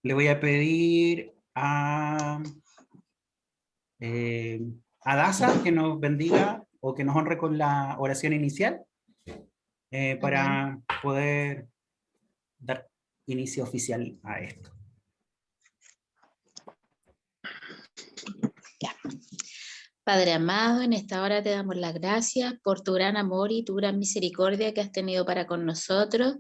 Le voy a pedir a Daza que nos bendiga o que nos honre con la oración inicial para poder dar inicio oficial a esto. Ya. Padre amado, en esta hora te damos las gracias por tu gran amor y tu gran misericordia que has tenido para con nosotros.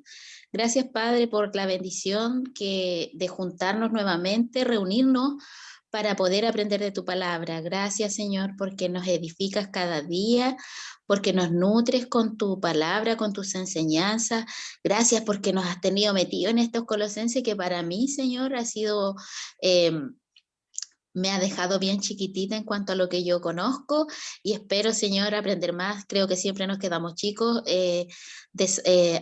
Gracias, Padre, por la bendición de juntarnos nuevamente, reunirnos para poder aprender de tu palabra. Gracias, Señor, porque nos edificas cada día, porque nos nutres con tu palabra, con tus enseñanzas. Gracias porque nos has tenido metido en estos Colosenses que para mí, Señor, ha sido... me ha dejado bien chiquitita en cuanto a lo que yo conozco y espero, Señor, aprender más. Creo que siempre nos quedamos chicos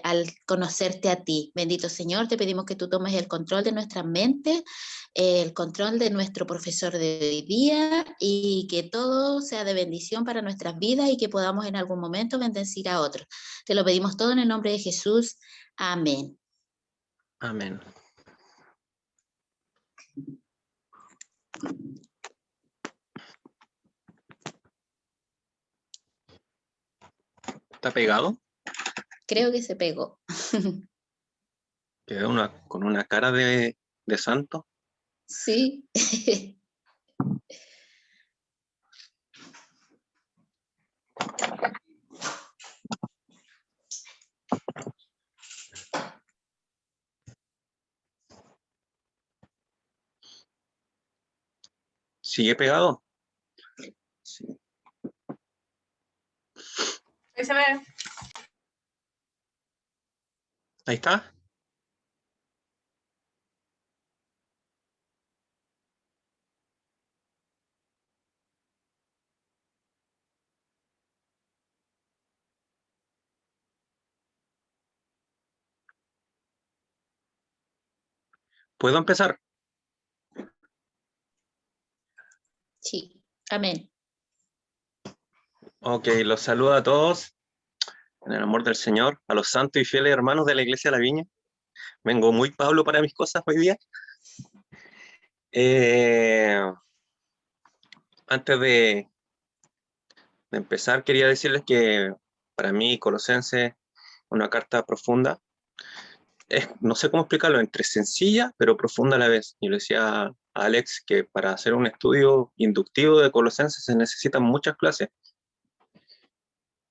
al conocerte a ti. Bendito Señor, te pedimos que tú tomes el control de nuestras mentes, el control de nuestro profesor de hoy día y que todo sea de bendición para nuestras vidas y que podamos en algún momento bendecir a otros. Te lo pedimos todo en el nombre de Jesús. Amén. Amén. ¿Está pegado? Creo que se pegó. Quedó con una cara de santo. Sí. ¿Sigue pegado? Sí. Ahí se ve. Ahí está. ¿Puedo empezar? Sí, amén. Ok, los saludo a todos en el amor del Señor, a los santos y fieles hermanos de la Iglesia de la Viña. Vengo muy Pablo para mis cosas hoy día. Antes de empezar, quería decirles que para mí Colosenses es una carta profunda. No sé cómo explicarlo, entre sencilla pero profunda a la vez. Yo le decía a Alex que para hacer un estudio inductivo de Colosenses se necesitan muchas clases.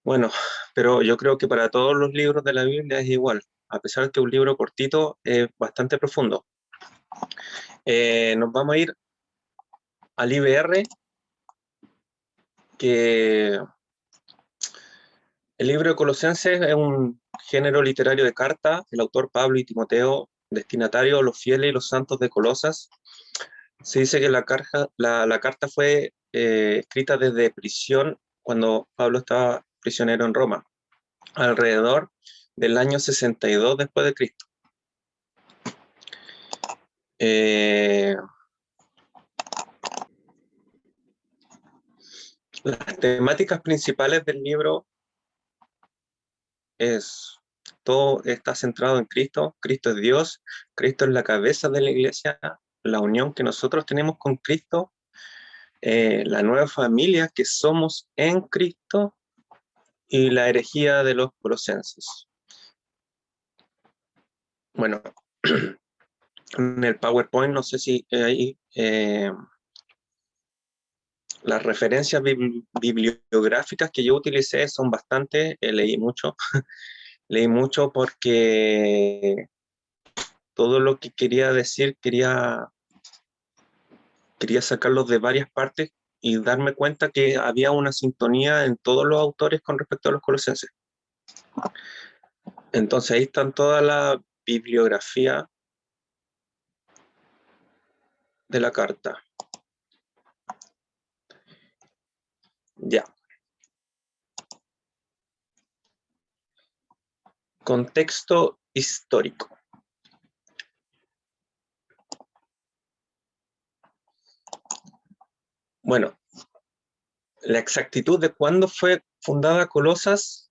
Bueno, pero yo creo que para todos los libros de la Biblia es igual. A pesar de que un libro cortito es bastante profundo. Nos vamos a ir al IBR, que el libro de Colosenses es un género literario de carta. El autor Pablo y Timoteo, destinatario a los fieles y los santos de Colosas. Se dice que la carta fue escrita desde prisión cuando Pablo estaba prisionero en Roma, alrededor del año 62 después de Cristo. Las temáticas principales del libro todo está centrado en Cristo. Cristo es Dios, Cristo es la cabeza de la iglesia, la unión que nosotros tenemos con Cristo, la nueva familia que somos en Cristo y la herejía de los colosenses. Bueno, en el PowerPoint, no sé si hay las referencias bibliográficas que yo utilicé son bastantes, leí mucho, leí mucho porque todo lo que quería decir quería sacarlos de varias partes y darme cuenta que había una sintonía en todos los autores con respecto a los colosenses. Entonces ahí están toda la bibliografía de la carta. Ya. Contexto histórico. Bueno, la exactitud de cuándo fue fundada Colosas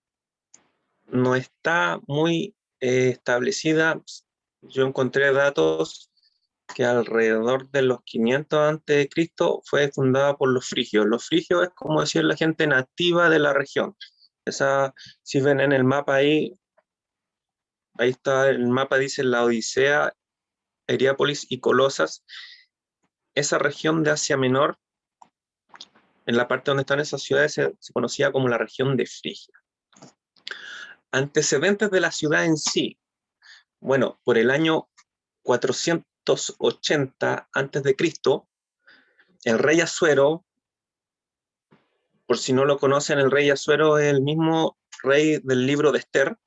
no está muy establecida. Yo encontré datos que alrededor de los 500 a.C. fue fundada por los frigios. Los frigios es como decir la gente nativa de la región. Si ven en el mapa ahí está el mapa, dice la Odisea, Heriápolis y Colosas. Esa región de Asia Menor, en la parte donde están esas ciudades, se conocía como la región de Frigia. Antecedentes de la ciudad en sí. Bueno, por el año 480 a.C., el rey Asuero, por si no lo conocen, el rey Asuero es el mismo rey del libro de Esther,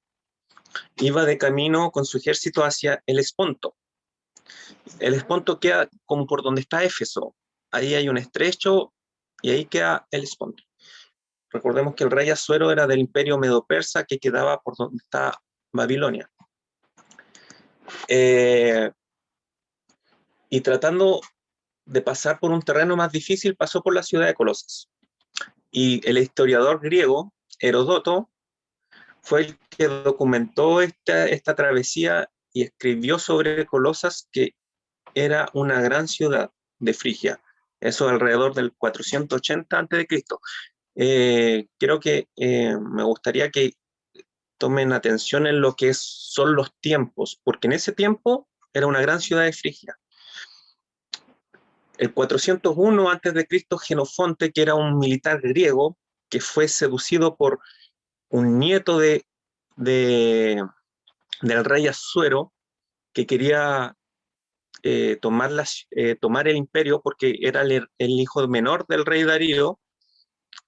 iba de camino con su ejército hacia el Esponto. El Esponto queda como por donde está Éfeso. Ahí hay un estrecho y ahí queda el Esponto. Recordemos que el rey Asuero era del imperio medo-persa que quedaba por donde está Babilonia. Y tratando de pasar por un terreno más difícil, pasó por la ciudad de Colosas. Y el historiador griego, Heródoto, fue el que documentó esta travesía y escribió sobre Colosas que era una gran ciudad de Frigia. Eso alrededor del 480 a.C. Creo que me gustaría que tomen atención en lo que son los tiempos, porque en ese tiempo era una gran ciudad de Frigia. El 401 a.C., Jenofonte, que era un militar griego, que fue seducido por un nieto del rey Asuero, que quería tomar el imperio, porque era el hijo menor del rey Darío,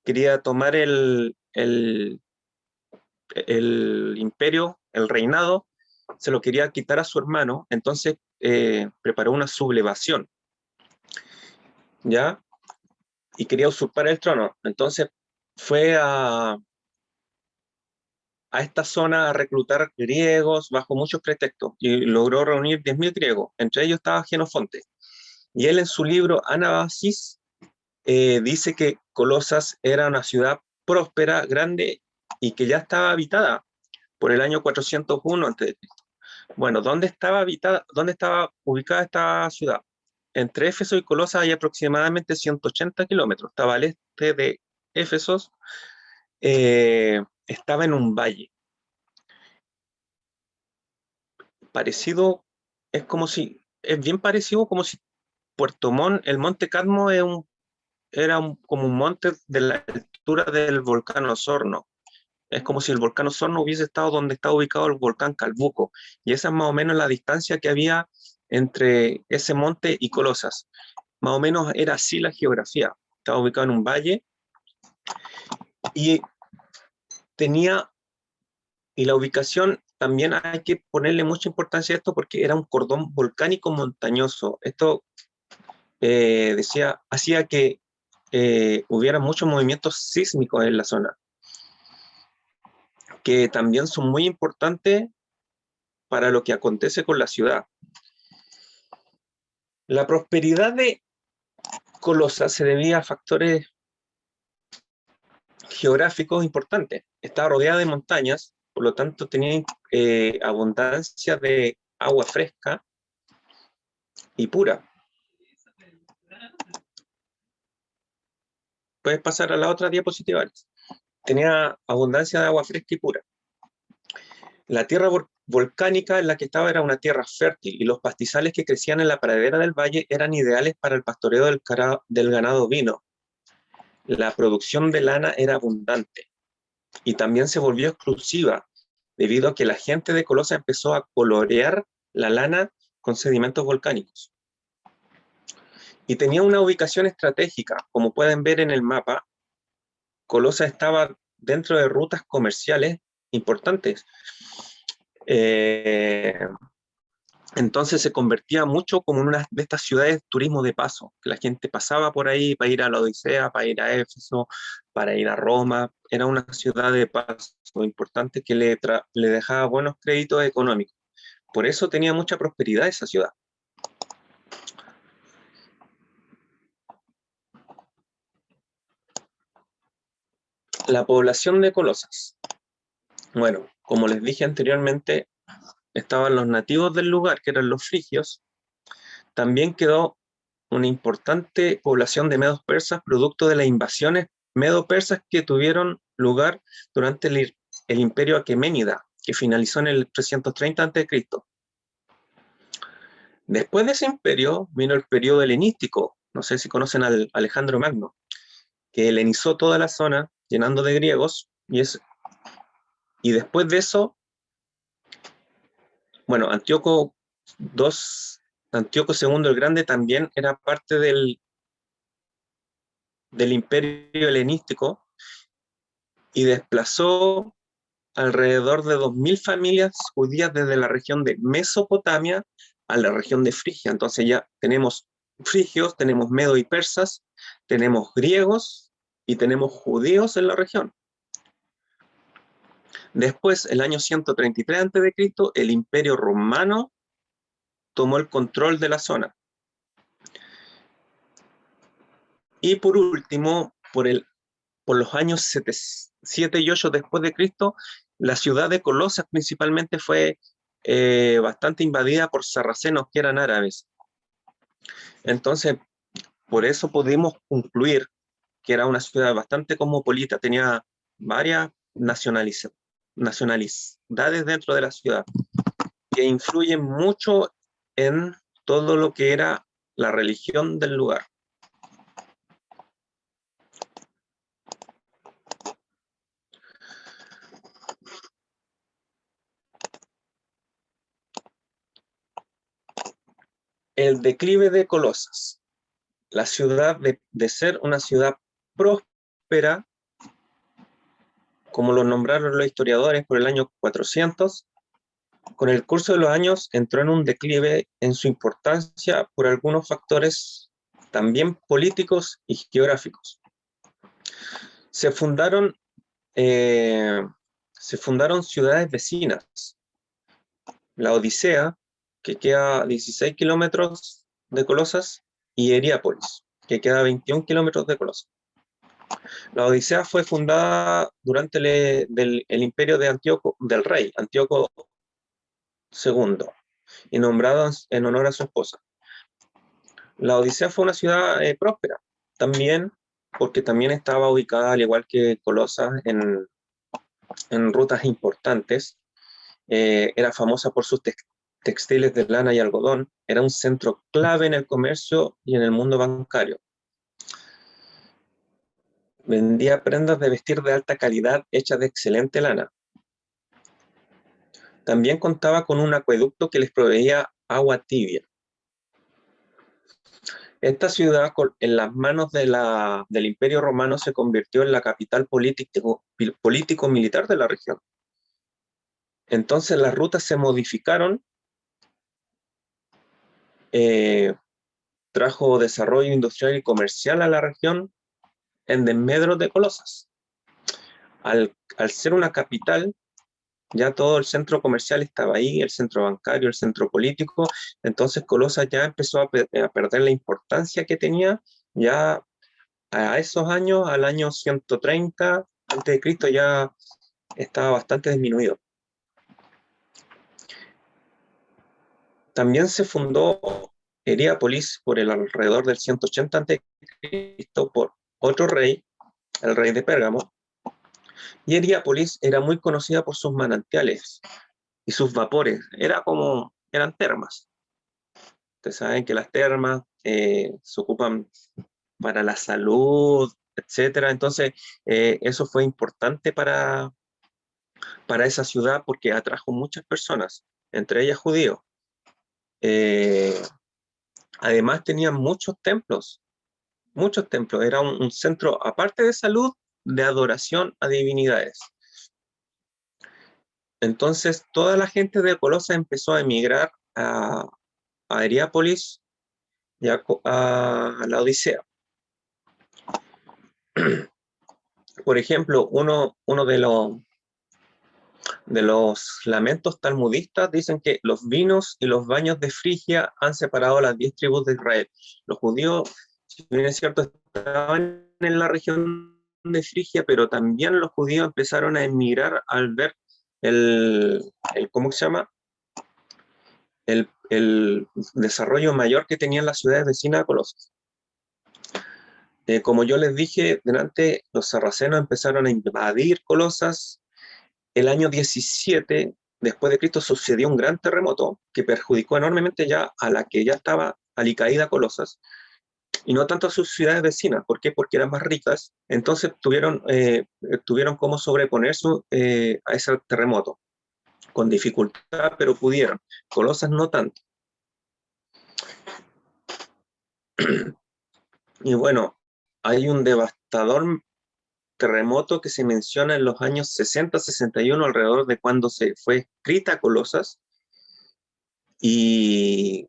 quería tomar el imperio, el reinado, se lo quería quitar a su hermano, entonces preparó una sublevación, ¿ya? Y quería usurpar el trono. Entonces fue a esta zona a reclutar griegos bajo muchos pretextos y logró reunir 10.000 griegos, entre ellos estaba Jenofonte. Y él en su libro Anabasis dice que Colosas era una ciudad próspera, grande y que ya estaba habitada por el año 401 a.C. Bueno, ¿dónde estaba ubicada esta ciudad? Entre Éfeso y Colosas hay aproximadamente 180 kilómetros. Estaba al este de Éfeso, estaba en un valle. Parecido, es bien parecido como si Puerto Montt, el Monte Cadmo como un monte de la altura del volcán Osorno. Es como si el volcán Osorno hubiese estado donde está ubicado el volcán Calbuco. Y esa es más o menos la distancia que había entre ese monte y Colosas. Más o menos era así la geografía. Estaba ubicado en un valle y la ubicación también hay que ponerle mucha importancia a esto porque era un cordón volcánico montañoso. Esto hacía que hubiera muchos movimientos sísmicos en la zona, que también son muy importantes para lo que acontece con la ciudad. La prosperidad de Colosas se debía a factores geográficos importantes. Estaba rodeada de montañas, por lo tanto tenía abundancia de agua fresca y pura. Puedes pasar a la otra diapositiva. Tenía abundancia de agua fresca y pura. La tierra volcánica en la que estaba era una tierra fértil y los pastizales que crecían en la pradera del valle eran ideales para el pastoreo del ganado ovino. La producción de lana era abundante y también se volvió exclusiva debido a que la gente de Colosa empezó a colorear la lana con sedimentos volcánicos. Y tenía una ubicación estratégica, como pueden ver en el mapa. Colosa estaba dentro de rutas comerciales importantes. Entonces se convertía mucho como en una de estas ciudades de turismo de paso, que la gente pasaba por ahí para ir a la Odisea, para ir a Éfeso, para ir a Roma. Era una ciudad de paso importante que le dejaba buenos créditos económicos. Por eso tenía mucha prosperidad esa ciudad. La población de Colosas. Bueno, como les dije anteriormente, estaban los nativos del lugar, que eran los frigios. también quedó una importante población de medos persas, producto de las invasiones medo-persas que tuvieron lugar durante el imperio aqueménida, que finalizó en el 330 a.C. Después de ese imperio vino el periodo helenístico. No sé si conocen al Alejandro Magno, que helenizó toda la zona, llenando de griegos, y después de eso, bueno, Antíoco II el Grande también era parte del imperio helenístico y desplazó alrededor de 2000 familias judías desde la región de Mesopotamia a la región de Frigia. Entonces ya tenemos frigios, tenemos medo y persas, tenemos griegos y tenemos judíos en la región. Después, el año 133 a.C., el Imperio Romano tomó el control de la zona. Y por último, por los años 7 y 8 después de Cristo, la ciudad de Colosas principalmente fue bastante invadida por sarracenos que eran árabes. Entonces, por eso pudimos concluir que era una ciudad bastante cosmopolita, tenía varias nacionalidades dentro de la ciudad, que influyen mucho en todo lo que era la religión del lugar. El declive de Colosas. La ciudad, de ser una ciudad próspera, como lo nombraron los historiadores por el año 400, con el curso de los años entró en un declive en su importancia por algunos factores también políticos y geográficos. Se fundaron ciudades vecinas. La Odisea, que queda a 16 kilómetros de Colosas, y Heriápolis, que queda a 21 kilómetros de Colosas. La Odisea fue fundada durante el imperio de del rey Antíoco II, y nombrada en honor a su esposa. La Odisea fue una ciudad próspera, también porque también estaba ubicada, al igual que Colosas, en rutas importantes. Era famosa por sus textiles de lana y algodón. Era un centro clave en el comercio y en el mundo bancario. Vendía prendas de vestir de alta calidad hechas de excelente lana. También contaba con un acueducto que les proveía agua tibia. Esta ciudad, en las manos del Imperio Romano, se convirtió en la capital político-militar de la región. Entonces las rutas se modificaron, trajo desarrollo industrial y comercial a la región en desmedro de Colosas. Al ser una capital, ya todo el centro comercial estaba ahí, el centro bancario, el centro político. Entonces Colosas ya empezó a perder la importancia que tenía. Ya a esos años, al año 130 a.C., ya estaba bastante disminuido. También se fundó Heriápolis por el alrededor del 180 a.C. por otro rey, el rey de Pérgamo. Y Heriápolis era muy conocida por sus manantiales y sus vapores. Eran termas. Ustedes saben que las termas se ocupan para la salud, etcétera. Entonces, eso fue importante para esa ciudad porque atrajo muchas personas, entre ellas judíos. Además, tenían muchos templos. Era un centro, aparte de salud, de adoración a divinidades. Entonces, toda la gente de Colosas empezó a emigrar a Heriápolis y a la Odisea. Por ejemplo, uno de los lamentos talmudistas dicen que los vinos y los baños de Frigia han separado a las 10 tribus de Israel. Los judíos, si bien es cierto, estaban en la región de Frigia, pero también los judíos empezaron a emigrar al ver ¿cómo se llama? el desarrollo mayor que tenían las ciudades vecinas a Colosas. Como yo les dije delante, los sarracenos empezaron a invadir Colosas. El año 17 después de Cristo sucedió un gran terremoto que perjudicó enormemente ya a la que ya estaba alicaída Colosas, y no tanto a sus ciudades vecinas. ¿Por qué? Porque eran más ricas. Entonces tuvieron cómo sobreponerse a ese terremoto, con dificultad, pero pudieron. Colosas no tanto. Y bueno, hay un devastador terremoto que se menciona en los años 60-61, alrededor de cuando se fue escrita Colosas, y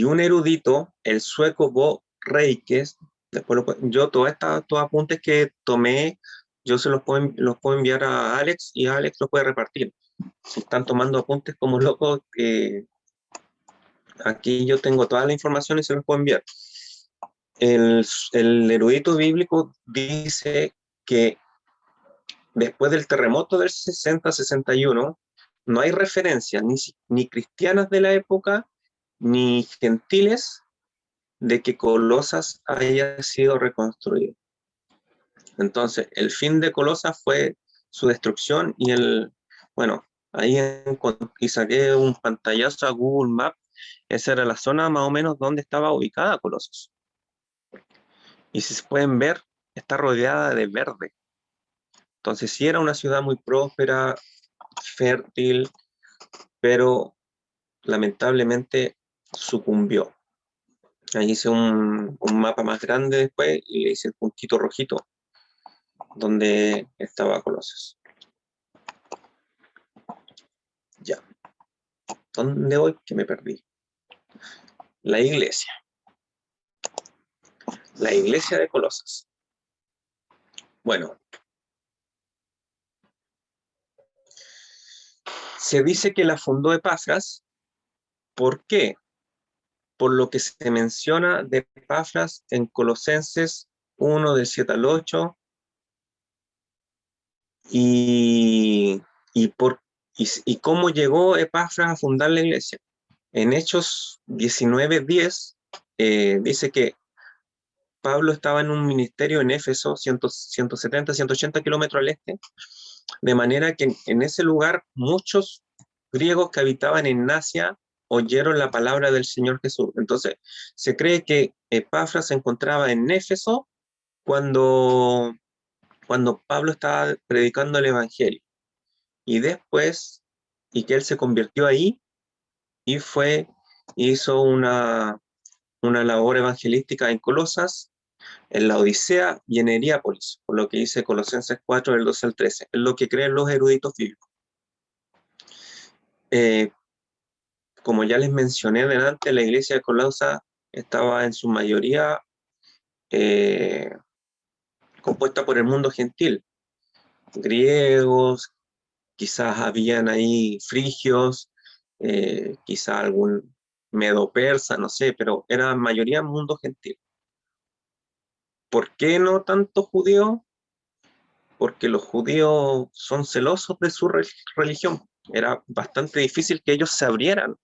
un erudito, el sueco Bo Reikes, después yo todos estos apuntes que tomé, yo se los puedo enviar a Alex, y Alex los puede repartir. Si están tomando apuntes como locos, aquí yo tengo toda la información y se los puedo enviar. El erudito bíblico dice que después del terremoto del 60-61, no hay referencias ni cristianas de la época, ni gentiles, de que Colosas haya sido reconstruido. Entonces, el fin de Colosas fue su destrucción, bueno, ahí y saqué un pantallazo a Google Maps. Esa era la zona más o menos donde estaba ubicada Colosas. Y si se pueden ver, está rodeada de verde. Entonces sí era una ciudad muy próspera, fértil, pero lamentablemente sucumbió. Ahí hice un mapa más grande después y le hice el puntito rojito donde estaba Colosas. Ya. ¿Dónde voy? Que me perdí. La iglesia. La iglesia de Colosas. Bueno. Se dice que la fundó Epafras. ¿Por qué? Por lo que se menciona de Epafras en Colosenses 1, del 7 al 8, y cómo llegó Epafras a fundar la iglesia. En Hechos 19:10 dice que Pablo estaba en un ministerio en Éfeso, 170, 180 kilómetros al este, de manera que en ese lugar muchos griegos que habitaban en Asia oyeron la palabra del Señor Jesús. Entonces, se cree que Epafras se encontraba en Éfeso cuando Pablo estaba predicando el Evangelio. Y después, que él se convirtió ahí y hizo una labor evangelística en Colosas, en la Odisea y en Heriápolis, por lo que dice Colosenses 4, del 12 al 13. Es lo que creen los eruditos bíblicos. Como ya les mencioné delante, la iglesia de Colosas estaba en su mayoría compuesta por el mundo gentil, griegos, quizás habían ahí frigios, quizás algún medo-persa, no sé, pero era mayoría mundo gentil. ¿Por qué no tanto judíos? Porque los judíos son celosos de su religión. Era bastante difícil que ellos se abrieran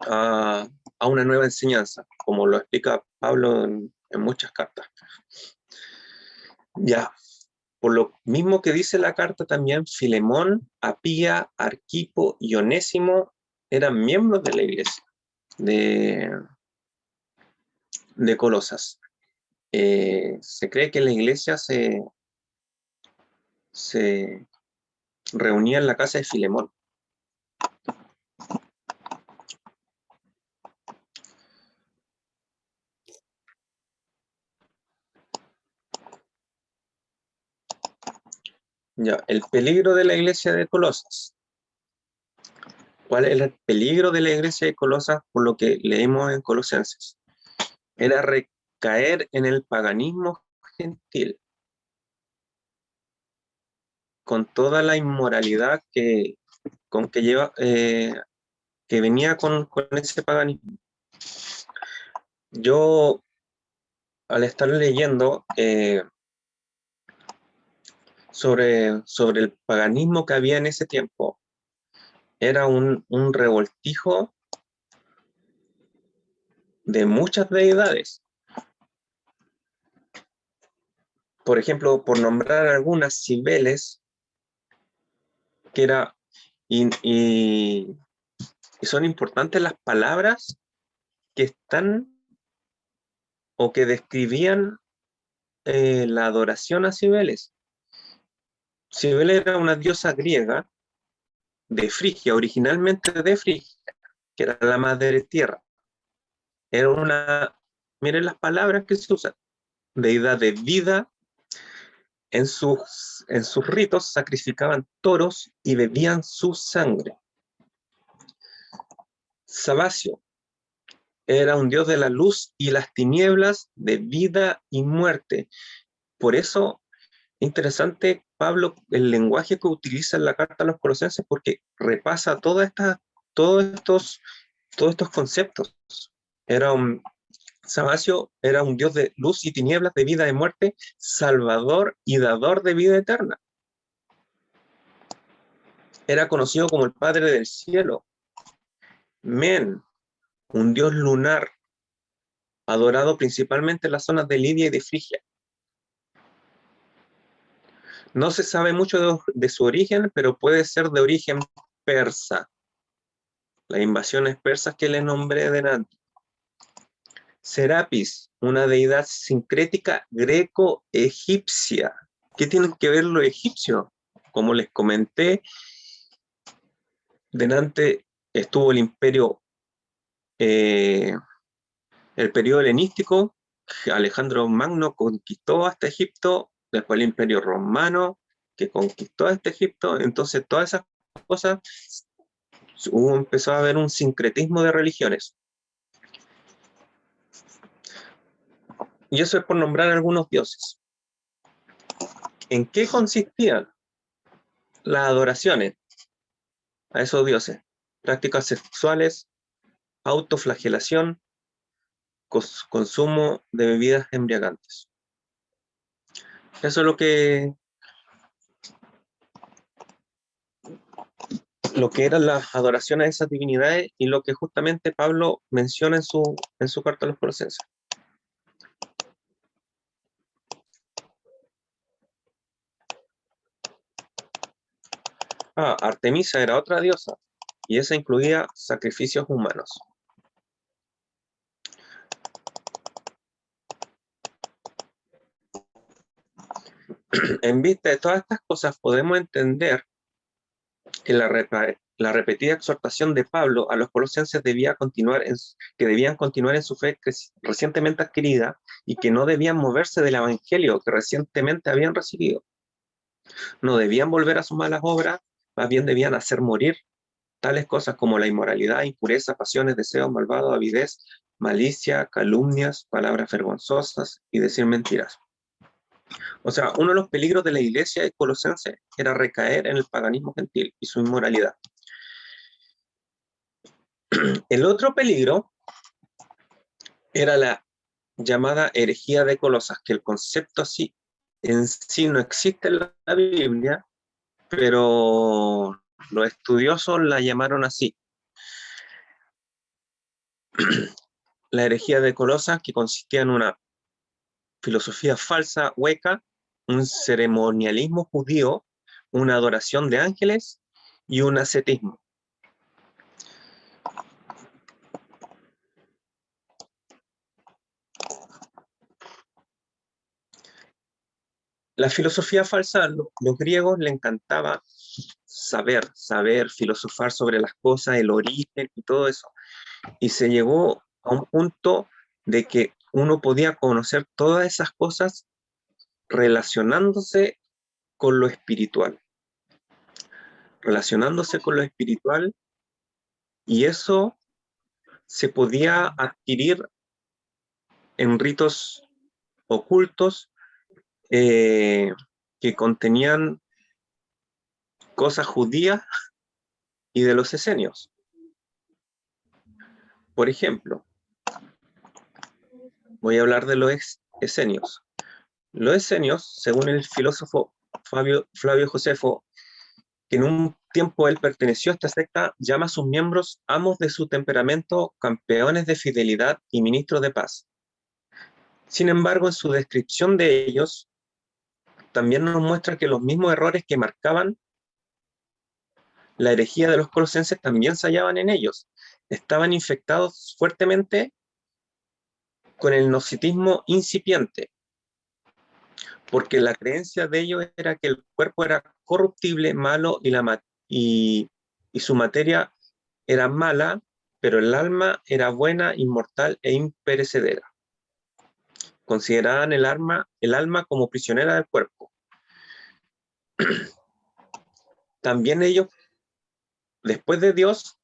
a una nueva enseñanza, como lo explica Pablo en muchas cartas. Ya, por lo mismo que dice la carta también, Filemón, Apía, Arquipo y Onésimo eran miembros de la iglesia de Colosas. Se cree que la iglesia se reunía en la casa de Filemón. Ya, el peligro de la iglesia de Colosas. ¿Cuál es el peligro de la iglesia de Colosas? Por lo que leímos en Colosenses. Era recaer en el paganismo gentil, con toda la inmoralidad que venía con ese paganismo. Yo, al estar leyendo sobre el paganismo que había en ese tiempo, era un revoltijo de muchas deidades. Por ejemplo, por nombrar algunas, Cibeles, que era, y son importantes las palabras que están o que describían la adoración a Cibeles. Cibele era una diosa griega de Frigia, originalmente de Frigia, que era la madre tierra. Era una, miren las palabras que se usan, deidad de vida. En sus ritos sacrificaban toros y bebían su sangre. Sabacio era un dios de la luz y las tinieblas, de vida y muerte. Por eso, interesante, Pablo, el lenguaje que utiliza en la carta a los Colosenses, porque repasa todos estos conceptos. Sabacio era un dios de luz y tinieblas, de vida y muerte, salvador y dador de vida eterna. Era conocido como el Padre del Cielo. Men, un dios lunar, adorado principalmente en las zonas de Lidia y de Frigia. No se sabe mucho de su origen, pero puede ser de origen persa. Las invasiones persas que le nombré delante. Serapis, una deidad sincrética greco-egipcia. ¿Qué tienen que ver los egipcios? Como les comenté, delante estuvo el imperio, el periodo helenístico. Alejandro Magno conquistó hasta Egipto, después el imperio romano que conquistó hasta Egipto. Entonces todas esas cosas, empezó a haber un sincretismo de religiones. Y eso es por nombrar algunos dioses. ¿En qué consistían las adoraciones a esos dioses? Prácticas sexuales, autoflagelación, consumo de bebidas embriagantes. Eso es lo que eran las adoraciones a esas divinidades y lo que justamente Pablo menciona en su carta a los Colosenses. Artemisa era otra diosa y esa incluía sacrificios humanos. En vista de todas estas cosas, podemos entender que la repetida exhortación de Pablo a los colosenses que debían continuar en su fe recientemente adquirida y que no debían moverse del evangelio que recientemente habían recibido. No debían volver a sus malas obras, más bien debían hacer morir tales cosas como la inmoralidad, impureza, pasiones, deseos malvados, avidez, malicia, calumnias, palabras vergonzosas y decir mentiras. O sea, uno de los peligros de la iglesia de Colosenses era recaer en el paganismo gentil y su inmoralidad. El otro peligro era la llamada herejía de Colosas, que el concepto así en sí no existe en la Biblia, pero los estudiosos la llamaron así. La herejía de Colosas, que consistía en una filosofía falsa, hueca, un ceremonialismo judío, una adoración de ángeles y un ascetismo. La filosofía falsa, los griegos le encantaba saber, filosofar sobre las cosas, el origen y todo eso. Y se llegó a un punto de que uno podía conocer todas esas cosas relacionándose con lo espiritual. Y eso se podía adquirir en ritos ocultos que contenían cosas judías y de los esenios. Por ejemplo, voy a hablar de los esenios. Los esenios, según el filósofo Flavio Josefo, que en un tiempo él perteneció a esta secta, llama a sus miembros amos de su temperamento, campeones de fidelidad y ministros de paz. Sin embargo, en su descripción de ellos, también nos muestra que los mismos errores que marcaban la herejía de los colosenses también se hallaban en ellos. Estaban infectados fuertemente con el gnosticismo incipiente, porque la creencia de ellos era que el cuerpo era corruptible, malo, y su materia era mala, pero el alma era buena, inmortal e imperecedera. Consideraban el alma como prisionera del cuerpo. También ellos, después de Dios,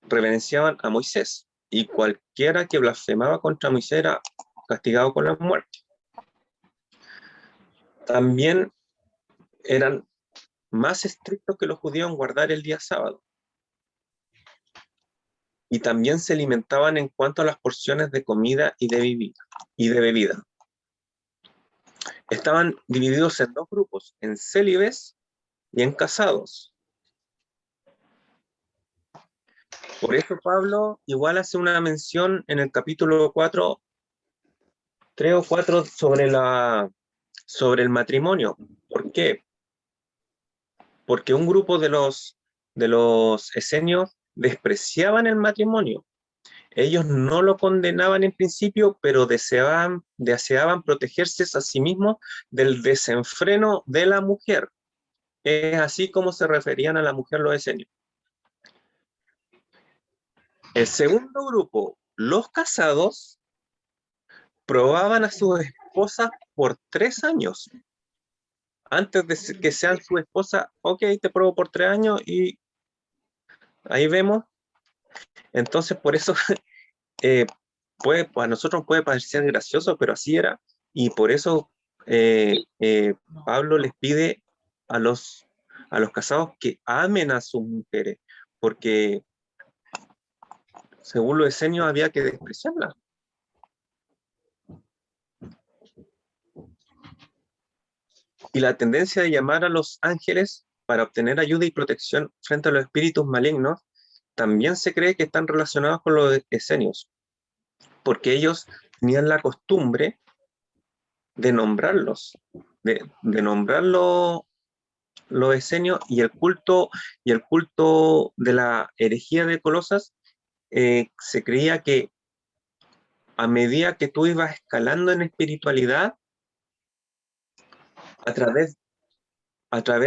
reverenciaban a Moisés, y cualquiera que blasfemaba contra Moisés era castigado con la muerte. También eran más estrictos que los judíos en guardar el día sábado. Y también se alimentaban en cuanto a las porciones de comida y de bebida. Estaban divididos en dos grupos, en célibes y en casados. Por eso Pablo igual hace una mención en el capítulo 4, 3 o 4, sobre el matrimonio. ¿Por qué? Porque un grupo de los esenios despreciaban el matrimonio. Ellos no lo condenaban en principio, pero deseaban protegerse a sí mismos del desenfreno de la mujer. Es así como se referían a la mujer los esenios. El segundo grupo, los casados, probaban a sus esposas por 3 años. Antes de que sean su esposa, ok, te pruebo por 3 años y ahí vemos. Entonces, por eso a nosotros puede parecer gracioso, pero así era. Y por eso Pablo les pide a los casados que amen a sus mujeres, porque según los esenios había que despreciarlas. Y la tendencia de llamar a los ángeles para obtener ayuda y protección frente a los espíritus malignos también se cree que están relacionados con los esenios, porque ellos tenían la costumbre de nombrarlos, de nombrarlos los esenios, y el culto de la herejía de Colosas, se creía que a medida que tú ibas escalando en espiritualidad, a través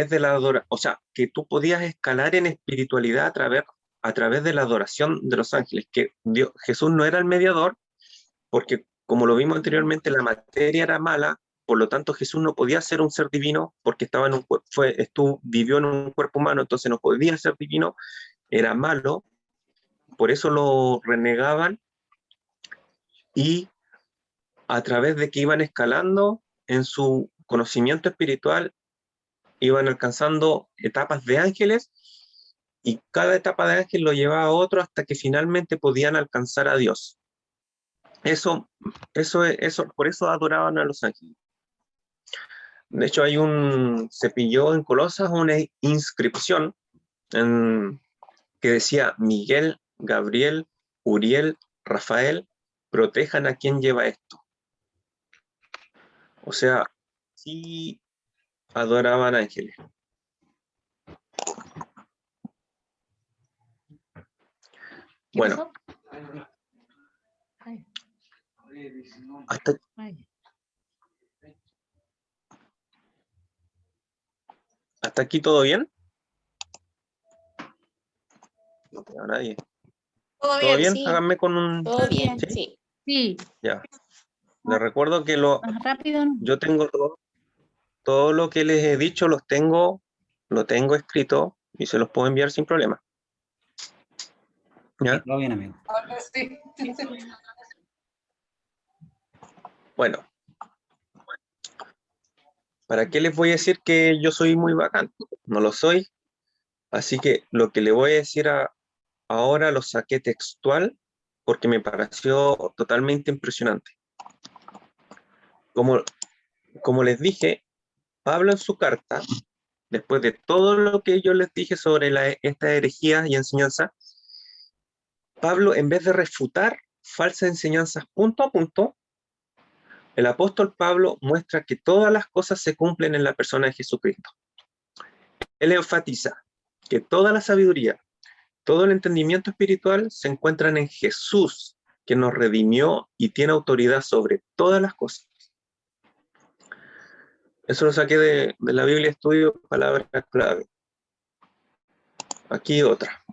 de la adoración, o sea, que tú podías escalar en espiritualidad a través de la adoración de los ángeles, que Jesús no era el mediador, porque como lo vimos anteriormente, la materia era mala, por lo tanto Jesús no podía ser un ser divino, porque vivió en un cuerpo humano, entonces no podía ser divino, era malo, por eso lo renegaban, y a través de que iban escalando en su conocimiento espiritual, iban alcanzando etapas de ángeles, y cada etapa de ángel lo llevaba a otro hasta que finalmente podían alcanzar a Dios. Por eso adoraban a los ángeles. De hecho, se pilló en Colosas una inscripción que decía: Miguel, Gabriel, Uriel, Rafael, protejan a quien lleva esto. O sea, sí adoraban ángeles. Bueno, hasta aquí todo bien. No tengo a nadie. Todo ¿Todo bien, bien? sí. Háganme con un... Todo bien, ¿Sí? sí. Sí, Ya. Les recuerdo que más rápido. yo tengo todo lo que les he dicho, lo tengo escrito y se los puedo enviar sin problema. ¿Ya? Todo bien, amigo. Bueno. ¿Para qué les voy a decir que yo soy muy bacán? No lo soy. Así que lo que le voy a decir ahora lo saqué textual porque me pareció totalmente impresionante. Como les dije, Pablo en su carta después de todo lo que yo les dije sobre esta herejía y enseñanza, Pablo, en vez de refutar falsas enseñanzas punto a punto, el apóstol Pablo muestra que todas las cosas se cumplen en la persona de Jesucristo. Él enfatiza que toda la sabiduría, todo el entendimiento espiritual se encuentran en Jesús, que nos redimió y tiene autoridad sobre todas las cosas. Eso lo saqué de la Biblia Estudio, palabra clave. Aquí otra.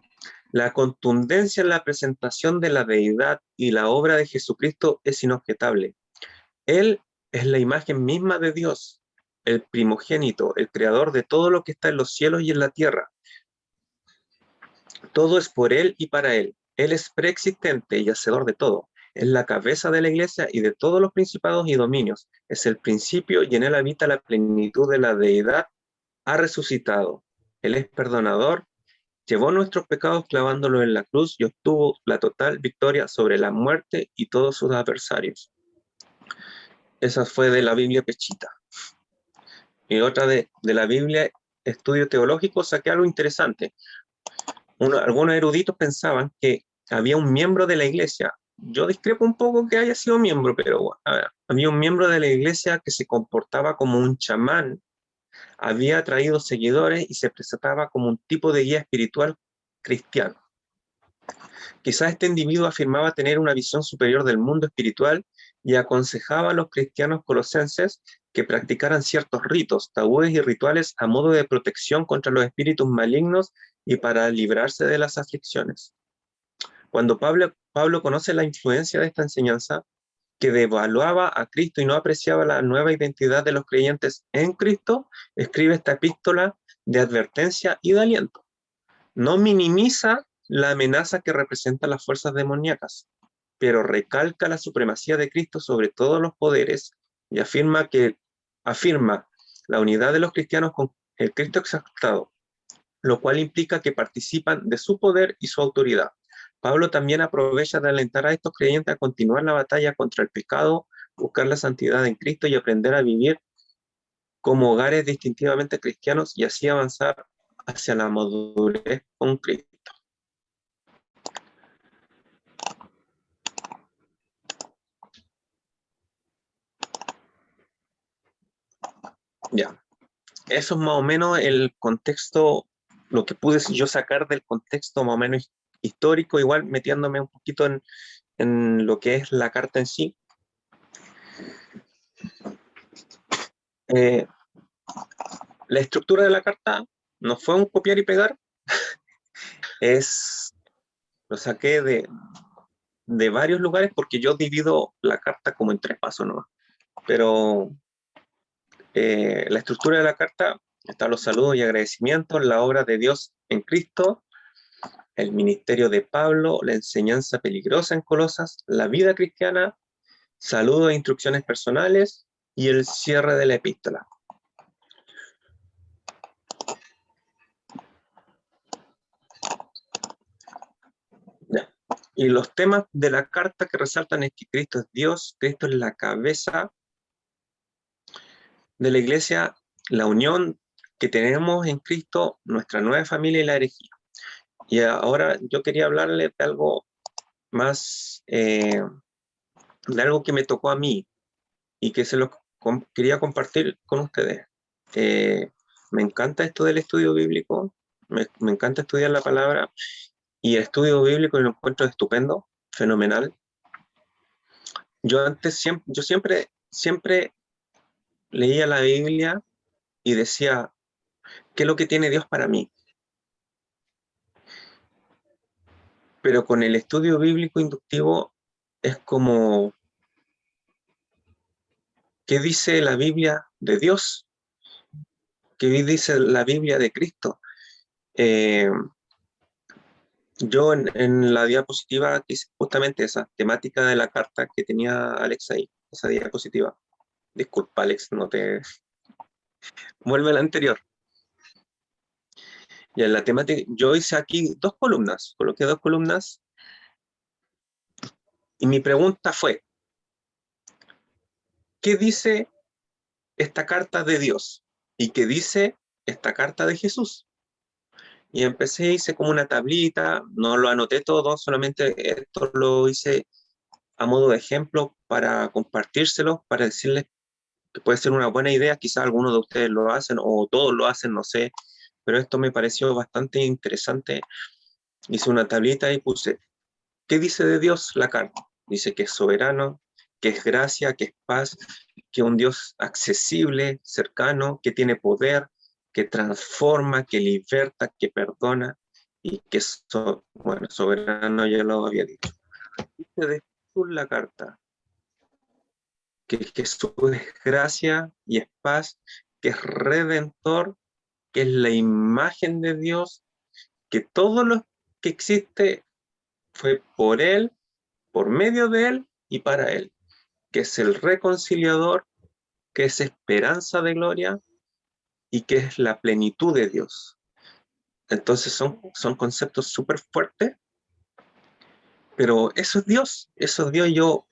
La contundencia en la presentación de la deidad y la obra de Jesucristo es inobjetable. Él es la imagen misma de Dios, el primogénito, el creador de todo lo que está en los cielos y en la tierra. Todo es por Él y para Él. Él es preexistente y hacedor de todo. Es la cabeza de la iglesia y de todos los principados y dominios. Es el principio y en Él habita la plenitud de la deidad. Ha resucitado. Él es perdonador. Llevó nuestros pecados clavándolos en la cruz y obtuvo la total victoria sobre la muerte y todos sus adversarios. Esa fue de la Biblia Pechita. Y otra de la Biblia Estudio Teológico, saqué algo interesante. Algunos eruditos pensaban que había un miembro de la iglesia. Yo discrepo un poco que haya sido miembro, pero había un miembro de la iglesia que se comportaba como un chamán, había traído seguidores y se presentaba como un tipo de guía espiritual cristiano. Quizás este individuo afirmaba tener una visión superior del mundo espiritual y aconsejaba a los cristianos colosenses que practicaran ciertos ritos, tabúes y rituales a modo de protección contra los espíritus malignos y para librarse de las aflicciones. Cuando Pablo conoce la influencia de esta enseñanza, que devaluaba a Cristo y no apreciaba la nueva identidad de los creyentes en Cristo, escribe esta epístola de advertencia y de aliento. No minimiza la amenaza que representan las fuerzas demoníacas, pero recalca la supremacía de Cristo sobre todos los poderes y afirma la unidad de los cristianos con el Cristo exaltado, lo cual implica que participan de su poder y su autoridad. Pablo también aprovecha de alentar a estos creyentes a continuar la batalla contra el pecado, buscar la santidad en Cristo y aprender a vivir como hogares distintivamente cristianos y así avanzar hacia la madurez con Cristo. Ya, eso es más o menos el contexto, lo que pude yo sacar del contexto más o menos histórico, igual metiéndome un poquito en lo que es la carta en sí. La estructura de la carta no fue un copiar y pegar, lo saqué de varios lugares porque yo divido la carta como en 3 pasos, ¿no? Pero la estructura de la carta están los saludos y agradecimientos, la obra de Dios en Cristo, el ministerio de Pablo, la enseñanza peligrosa en Colosas, la vida cristiana, saludos e instrucciones personales y el cierre de la epístola. Ya. Y los temas de la carta que resaltan es que Cristo es Dios, Cristo es la cabeza de la iglesia, la unión que tenemos en Cristo, nuestra nueva familia y la herejía. Y ahora yo quería hablarle de algo más, de algo que me tocó a mí y que se lo quería compartir con ustedes. Me encanta esto del estudio bíblico, me encanta estudiar la palabra y el estudio bíblico lo encuentro estupendo, fenomenal. Yo siempre leía la Biblia y decía, ¿qué es lo que tiene Dios para mí? Pero con el estudio bíblico inductivo es como, ¿qué dice la Biblia de Dios? ¿Qué dice la Biblia de Cristo? Yo en la diapositiva, justamente esa temática de la carta que tenía Alex ahí, esa diapositiva. Disculpa, Alex, no te... Vuelve a la anterior. Y en la temática, yo hice aquí 2 columnas, coloqué 2 columnas, y mi pregunta fue, ¿qué dice esta carta de Dios? ¿Y qué dice esta carta de Jesús. Y empecé, hice como una tablita, no lo anoté todo, solamente esto lo hice a modo de ejemplo para compartírselo, para decirles que puede ser una buena idea, quizás algunos de ustedes lo hacen o todos lo hacen, no sé, pero esto me pareció bastante interesante. Hice una tablita y puse, ¿qué dice de Dios la carta? Dice que es soberano, que es gracia, que es paz, que es un Dios accesible, cercano, que tiene poder, que transforma, que liberta, que perdona y que es bueno, soberano, ya lo había dicho. Dice de Jesús la carta, que Jesús es gracia y es paz, que es redentor, que es la imagen de Dios, que todo lo que existe fue por Él, por medio de Él y para Él, que es el reconciliador, que es esperanza de gloria y que es la plenitud de Dios. Entonces son conceptos súper fuertes, pero eso es Dios, yo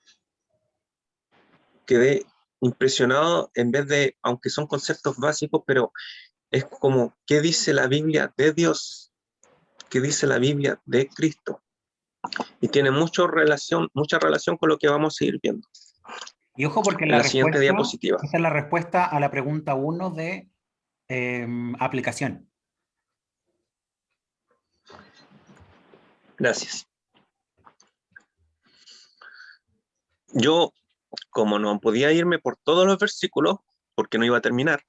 quedé impresionado en vez de, aunque son conceptos básicos, pero es como, ¿qué dice la Biblia de Dios? ¿Qué dice la Biblia de Cristo? Y tiene mucha relación con lo que vamos a ir viendo. Y ojo, porque En la siguiente diapositiva. esta es la respuesta a la pregunta 1 de aplicación. Gracias. Yo, como no podía irme por todos los versículos, porque no iba a terminar,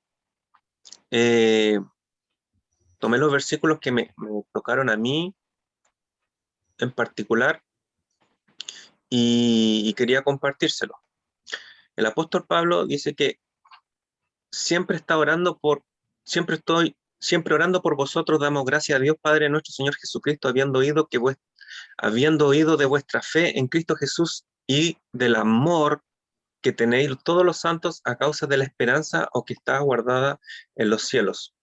tomé los versículos que me tocaron a mí en particular y quería compartírselo. El apóstol Pablo dice que siempre orando por vosotros, damos gracias a Dios Padre nuestro Señor Jesucristo, habiendo oído de vuestra fe en Cristo Jesús y del amor que tenéis todos los santos a causa de la esperanza o que está guardada en los cielos.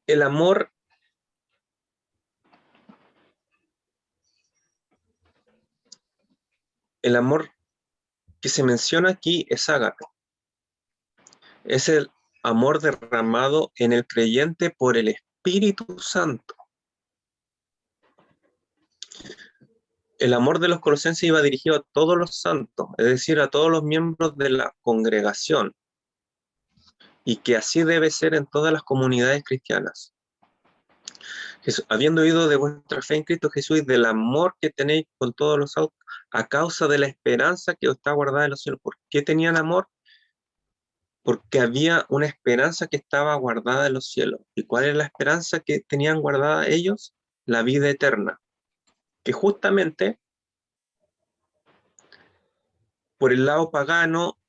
El amor que se menciona aquí es ágape. Es el amor derramado en el creyente por el Espíritu Santo. El amor de los colosenses iba dirigido a todos los santos, es decir, a todos los miembros de la congregación, y que así debe ser en todas las comunidades cristianas. Habiendo oído de vuestra fe en Cristo Jesús y del amor que tenéis con todos los santos, a causa de la esperanza que os está guardada en los cielos. ¿Por qué tenían amor? Porque había una esperanza que estaba guardada en los cielos. ¿Y cuál era la esperanza que tenían guardada ellos? La vida eterna. Que justamente por el lado pagano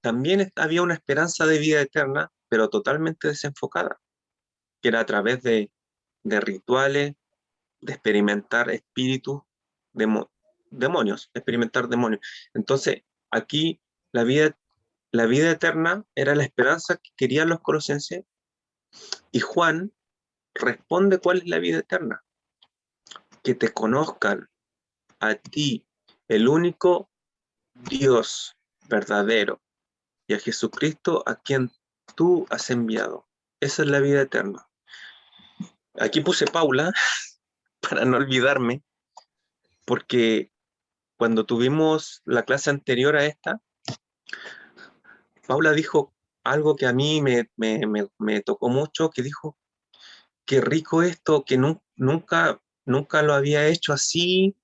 también había una esperanza de vida eterna, pero totalmente desenfocada, que era a través de rituales, de experimentar espíritus, demonios, experimentar demonios. Entonces, aquí la vida eterna era la esperanza que querían los colosenses, y Juan responde cuál es la vida eterna. Que te conozcan a ti, el único Dios verdadero, y a Jesucristo a quien tú has enviado. Esa es la vida eterna. Aquí puse Paula para no olvidarme, porque cuando tuvimos la clase anterior a esta, Paula dijo algo que a mí me tocó mucho, que dijo, qué rico esto, que nunca lo había hecho así,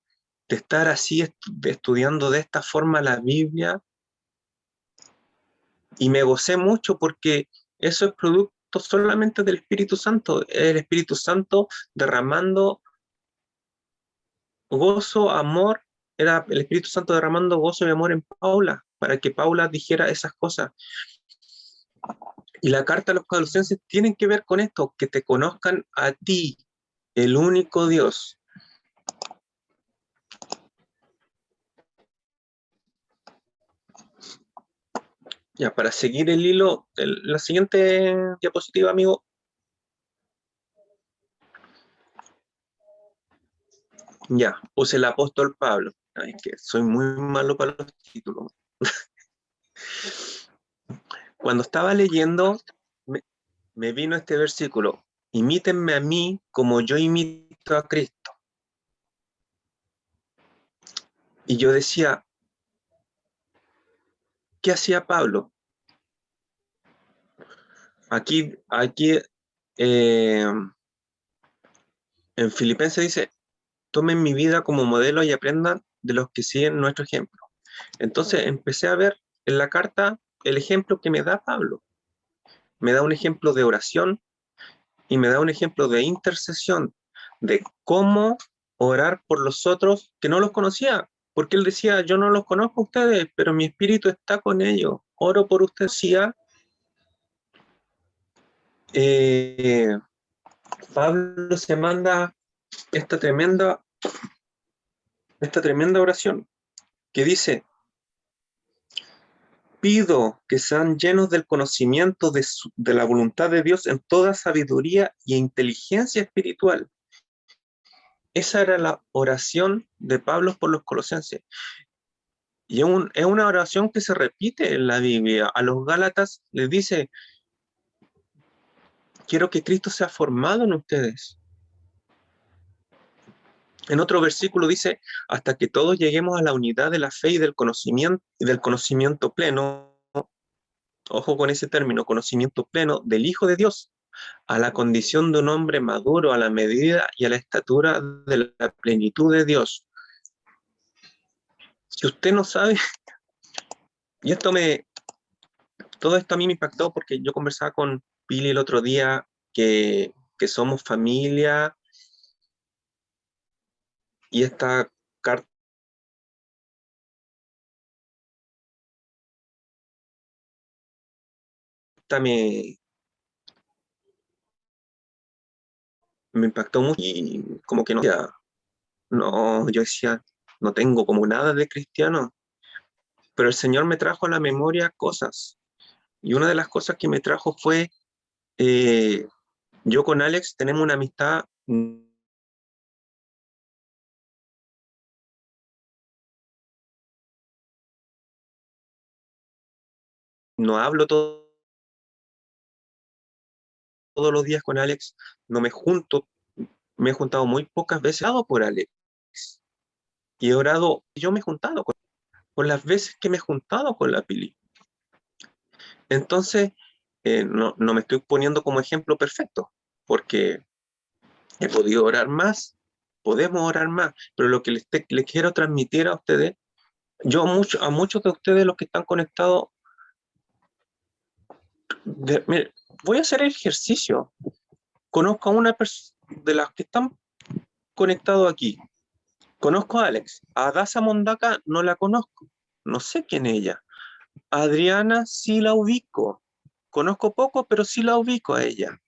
de estar así estudiando de esta forma la Biblia, y me gocé mucho porque eso es producto solamente del Espíritu Santo, el Espíritu Santo derramando gozo, amor, era el Espíritu Santo derramando gozo y amor en Paula, para que Paula dijera esas cosas. Y la carta a los colosenses tienen que ver con esto, que te conozcan a ti, el único Dios. Ya, para seguir el hilo, la siguiente diapositiva, amigo. Ya, puse el apóstol Pablo. Ay, que soy muy malo para los títulos. Cuando estaba leyendo, me vino este versículo: imítenme a mí como yo imito a Cristo. Y yo decía, ¿qué hacía Pablo? Aquí en Filipenses dice, tomen mi vida como modelo y aprendan de los que siguen nuestro ejemplo. Entonces empecé a ver en la carta el ejemplo que me da Pablo. Me da un ejemplo de oración y me da un ejemplo de intercesión, de cómo orar por los otros que no los conocía, porque él decía, yo no los conozco a ustedes, pero mi espíritu está con ellos, oro por ustedes. Decía, Pablo se manda esta tremenda oración que dice, pido que sean llenos del conocimiento de la voluntad de Dios en toda sabiduría y inteligencia espiritual. Esa era la oración de Pablo por los colosenses. Y es una oración que se repite en la Biblia. A los Gálatas les dice, quiero que Cristo sea formado en ustedes. En otro versículo dice, hasta que todos lleguemos a la unidad de la fe y del conocimiento pleno, ojo con ese término, conocimiento pleno del Hijo de Dios, a la condición de un hombre maduro, a la medida y a la estatura de la plenitud de Dios. Si usted no sabe, y todo esto a mí me impactó porque yo conversaba con Pili el otro día, que somos familia, y esta carta me impactó mucho y como que yo decía, no tengo como nada de cristiano, pero el Señor me trajo a la memoria cosas, y una de las cosas que me trajo fue, yo con Alex tenemos una amistad, no hablo todos los días con Alex, no me junto, me he juntado muy pocas veces, he orado por Alex, y he orado, yo me he juntado con las veces que me he juntado con la Pili. Entonces, no me estoy poniendo como ejemplo perfecto, porque he podido orar más, podemos orar más, pero lo que les quiero transmitir a ustedes, a muchos de ustedes los que están conectados, mire, voy a hacer el ejercicio. Conozco a una persona de las que están conectados aquí. Conozco a Alex. A Daza Mondaca no la conozco. No sé quién es ella. A Adriana sí la ubico. Conozco poco, pero sí la ubico a ella.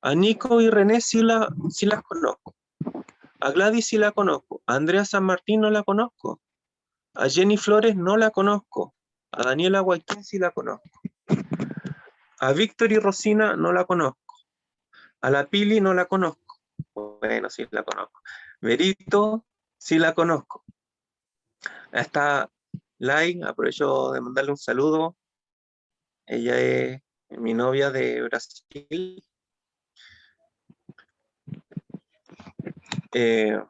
A Nico y René sí las conozco. A Gladys sí la conozco. A Andrea San Martín no la conozco. A Jenny Flores no la conozco. A Daniela Guayquín sí la conozco. A Víctor y Rosina no la conozco. A la Pili no la conozco. Bueno, sí la conozco. Verito sí la conozco. A esta Lai, aprovecho de mandarle un saludo. Ella es mi novia de Brasil. Que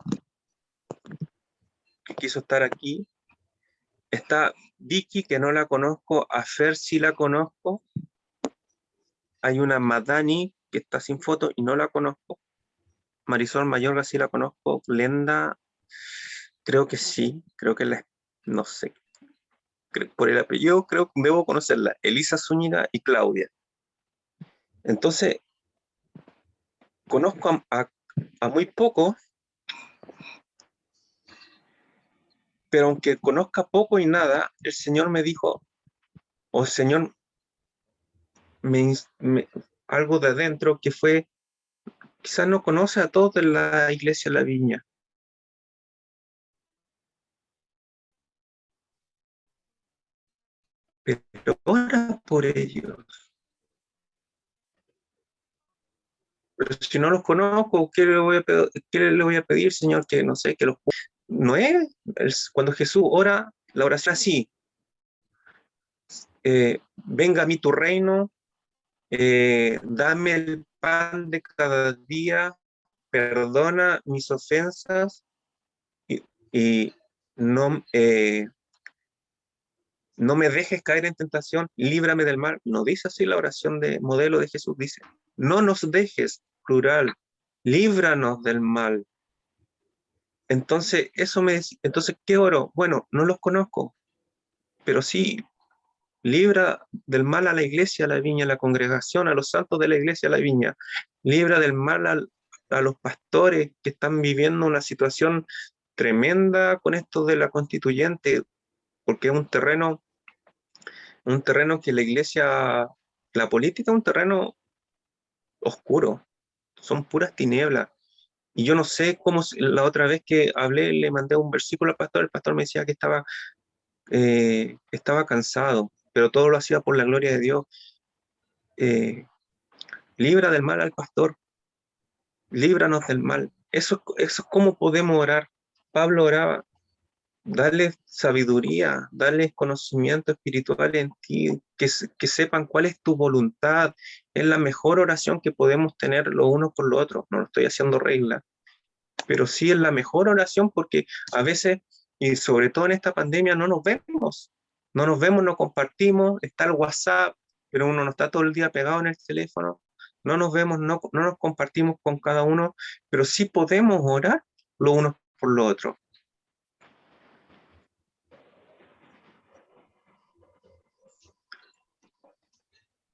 quiso estar aquí. Está Vicky, que no la conozco. A Fer sí la conozco. Hay una Madani que está sin foto y no la conozco. Marisol Mayorga sí la conozco. Glenda, creo que sí. Creo que no sé. Por el apellido creo que debo conocerla. Elisa Zúñiga y Claudia. Entonces, conozco a muy poco, pero aunque conozca poco y nada, el Señor me dijo, o el Señor algo de adentro que fue, quizás no conoce a todos de la iglesia La Viña, pero ora por ellos. Pero si no los conozco, qué le voy a pedir, Señor? Que no sé, que los... No es cuando Jesús ora, la oración así, venga a mí tu reino, dame el pan de cada día, perdona mis ofensas y no, no me dejes caer en tentación, líbrame del mal. No dice así la oración de modelo de Jesús, dice, no nos dejes, plural, líbranos del mal. Entonces, entonces, ¿qué oro? Bueno, no los conozco, pero sí, libra del mal a la iglesia, a la viña, a la congregación, a los santos de la iglesia, a la viña. Libra del mal a los pastores que están viviendo una situación tremenda con esto de la constituyente, porque es un terreno que la iglesia, la política es un terreno oscuro, son puras tinieblas. Y yo no sé cómo, la otra vez que hablé, le mandé un versículo al pastor, el pastor me decía que estaba cansado, pero todo lo hacía por la gloria de Dios. Libra del mal al pastor, líbranos del mal. Eso es como podemos orar. Pablo oraba, dale sabiduría, dale conocimiento espiritual en ti, que sepan cuál es tu voluntad. Es la mejor oración que podemos tener los unos por los otros. No lo estoy haciendo regla, pero sí es la mejor oración porque a veces, y sobre todo en esta pandemia, no compartimos, está el WhatsApp, pero uno no está todo el día pegado en el teléfono, no nos vemos, no nos compartimos con cada uno, pero sí podemos orar los unos por los otros.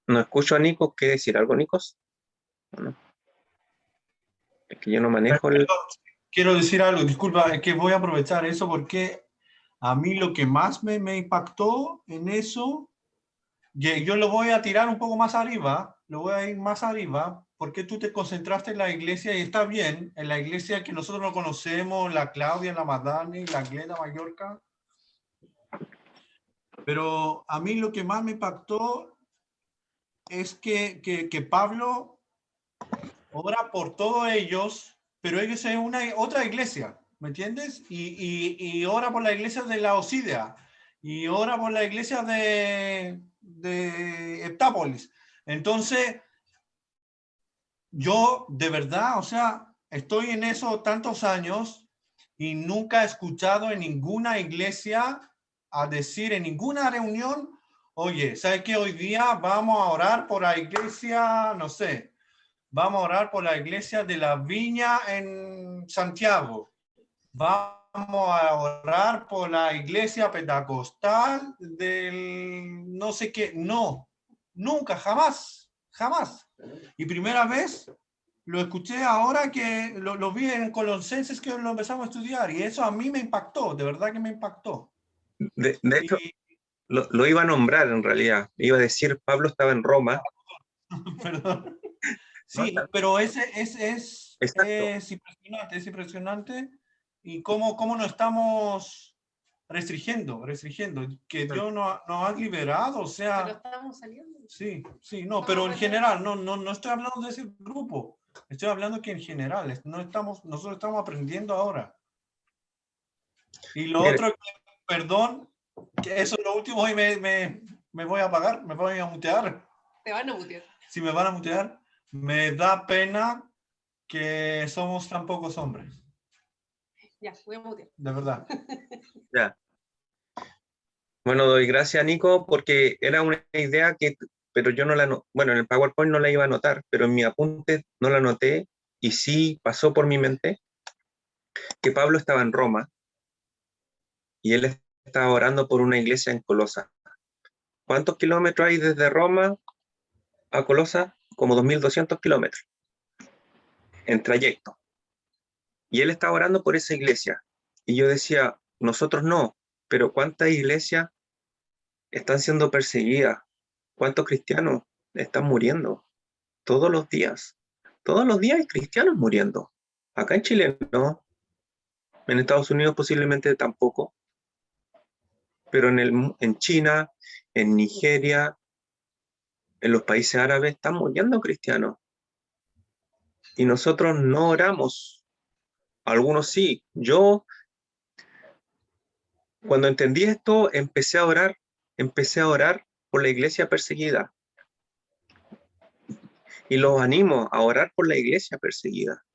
No escucho a Nico, ¿qué decir algo, Nicos? No, es que yo no manejo el... Quiero decir algo, disculpa, es que voy a aprovechar eso porque a mí lo que más me impactó en eso, yo lo voy a tirar un poco más arriba, lo voy a ir más arriba, porque tú te concentraste en la iglesia y está bien, en la iglesia que nosotros no conocemos, la Claudia, la Madani, la Glenda Mallorca, pero a mí lo que más me impactó es que Pablo ora por todos ellos, pero ellos son otra iglesia, ¿me entiendes? Y ora por la iglesia de la Osidia, y ora por la iglesia de Heptápolis. Entonces, yo de verdad, o sea, estoy en eso tantos años y nunca he escuchado en ninguna iglesia a decir en ninguna reunión, oye, ¿sabes qué? Hoy día vamos a orar por la iglesia, no sé, vamos a orar por la iglesia de la Viña en Santiago. Vamos a orar por la iglesia pentecostal del no sé qué. No, nunca, jamás, jamás. Y primera vez lo escuché ahora que lo vi en Colosenses que lo empezamos a estudiar y eso a mí me impactó, de verdad que me impactó. De hecho, lo iba a nombrar en realidad, iba a decir, Pablo estaba en Roma. Perdón. Sí, no, pero es impresionante, es impresionante. Y cómo nos estamos restringiendo, que Dios nos ha liberado, o sea... Pero estamos saliendo. Sí, sí, no, pero en general, no estoy hablando de ese grupo, estoy hablando que en general, nosotros estamos aprendiendo ahora. Y lo otro, perdón, que eso es lo último y me voy a apagar, me voy a mutear. Te van a mutear. Si me van a mutear, me da pena que somos tan pocos hombres. Ya, voy a mutear. De verdad. Ya. Bueno, doy gracias a Nico porque era una idea pero yo no bueno, en el PowerPoint no la iba a anotar, pero en mi apunte no la anoté y sí pasó por mi mente que Pablo estaba en Roma y él estaba orando por una iglesia en Colosa. ¿Cuántos kilómetros hay desde Roma a Colosa? Como 2.200 kilómetros en trayecto. Y él estaba orando por esa iglesia. Y yo decía, nosotros no, pero ¿cuántas iglesias están siendo perseguidas? ¿Cuántos cristianos están muriendo? Todos los días. Todos los días hay cristianos muriendo. Acá en Chile no. En Estados Unidos posiblemente tampoco. Pero en China, en Nigeria, en los países árabes están muriendo cristianos. y nosotros no oramos. Algunos sí. Yo, cuando entendí esto, empecé a orar por la iglesia perseguida. Y los animo a orar por la iglesia perseguida,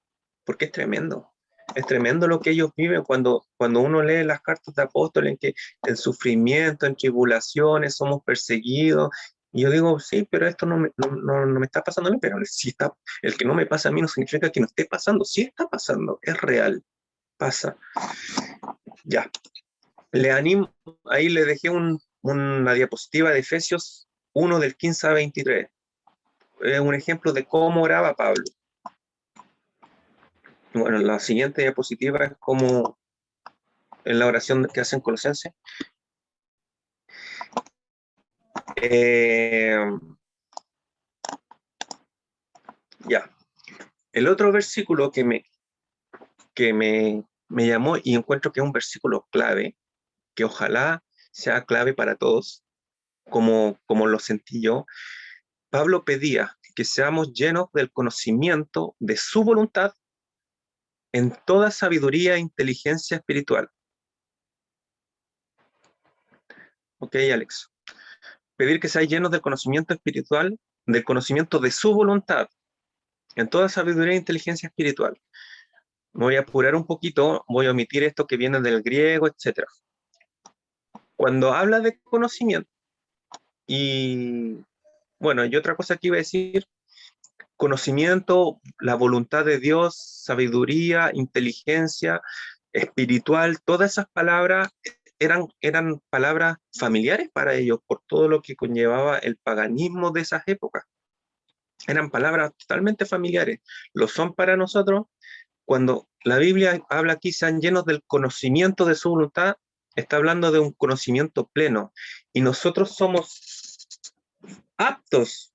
porque es tremendo. Es tremendo lo que ellos viven cuando uno lee las cartas de apóstoles, en que en sufrimiento, en tribulaciones, somos perseguidos. Y yo digo, sí, pero esto no me está pasando a mí, pero sí está, el que no me pasa a mí no significa que no esté pasando. Sí está pasando, es real, pasa. Ya, le animo, ahí le dejé una diapositiva de Efesios 1 del 15 a 23. Es un ejemplo de cómo oraba Pablo. Bueno, la siguiente diapositiva es como en la oración que hacen Colosenses. Ya. El otro versículo que me llamó y encuentro que es un versículo clave, que ojalá sea clave para todos, como lo sentí yo. Pablo pedía que seamos llenos del conocimiento de su voluntad en toda sabiduría e inteligencia espiritual. Ok, Alex. Pedir que seáis llenos del conocimiento espiritual, del conocimiento de su voluntad, en toda sabiduría e inteligencia espiritual. Me voy a apurar un poquito, voy a omitir esto que viene del griego, etc. Cuando habla de conocimiento, y bueno, y otra cosa que iba a decir, conocimiento, la voluntad de Dios, sabiduría, inteligencia espiritual, todas esas palabras eran palabras familiares para ellos por todo lo que conllevaba el paganismo de esas épocas. Eran palabras totalmente familiares. Lo son para nosotros. Cuando la Biblia habla aquí, sean llenos del conocimiento de su voluntad, está hablando de un conocimiento pleno. Y nosotros somos aptos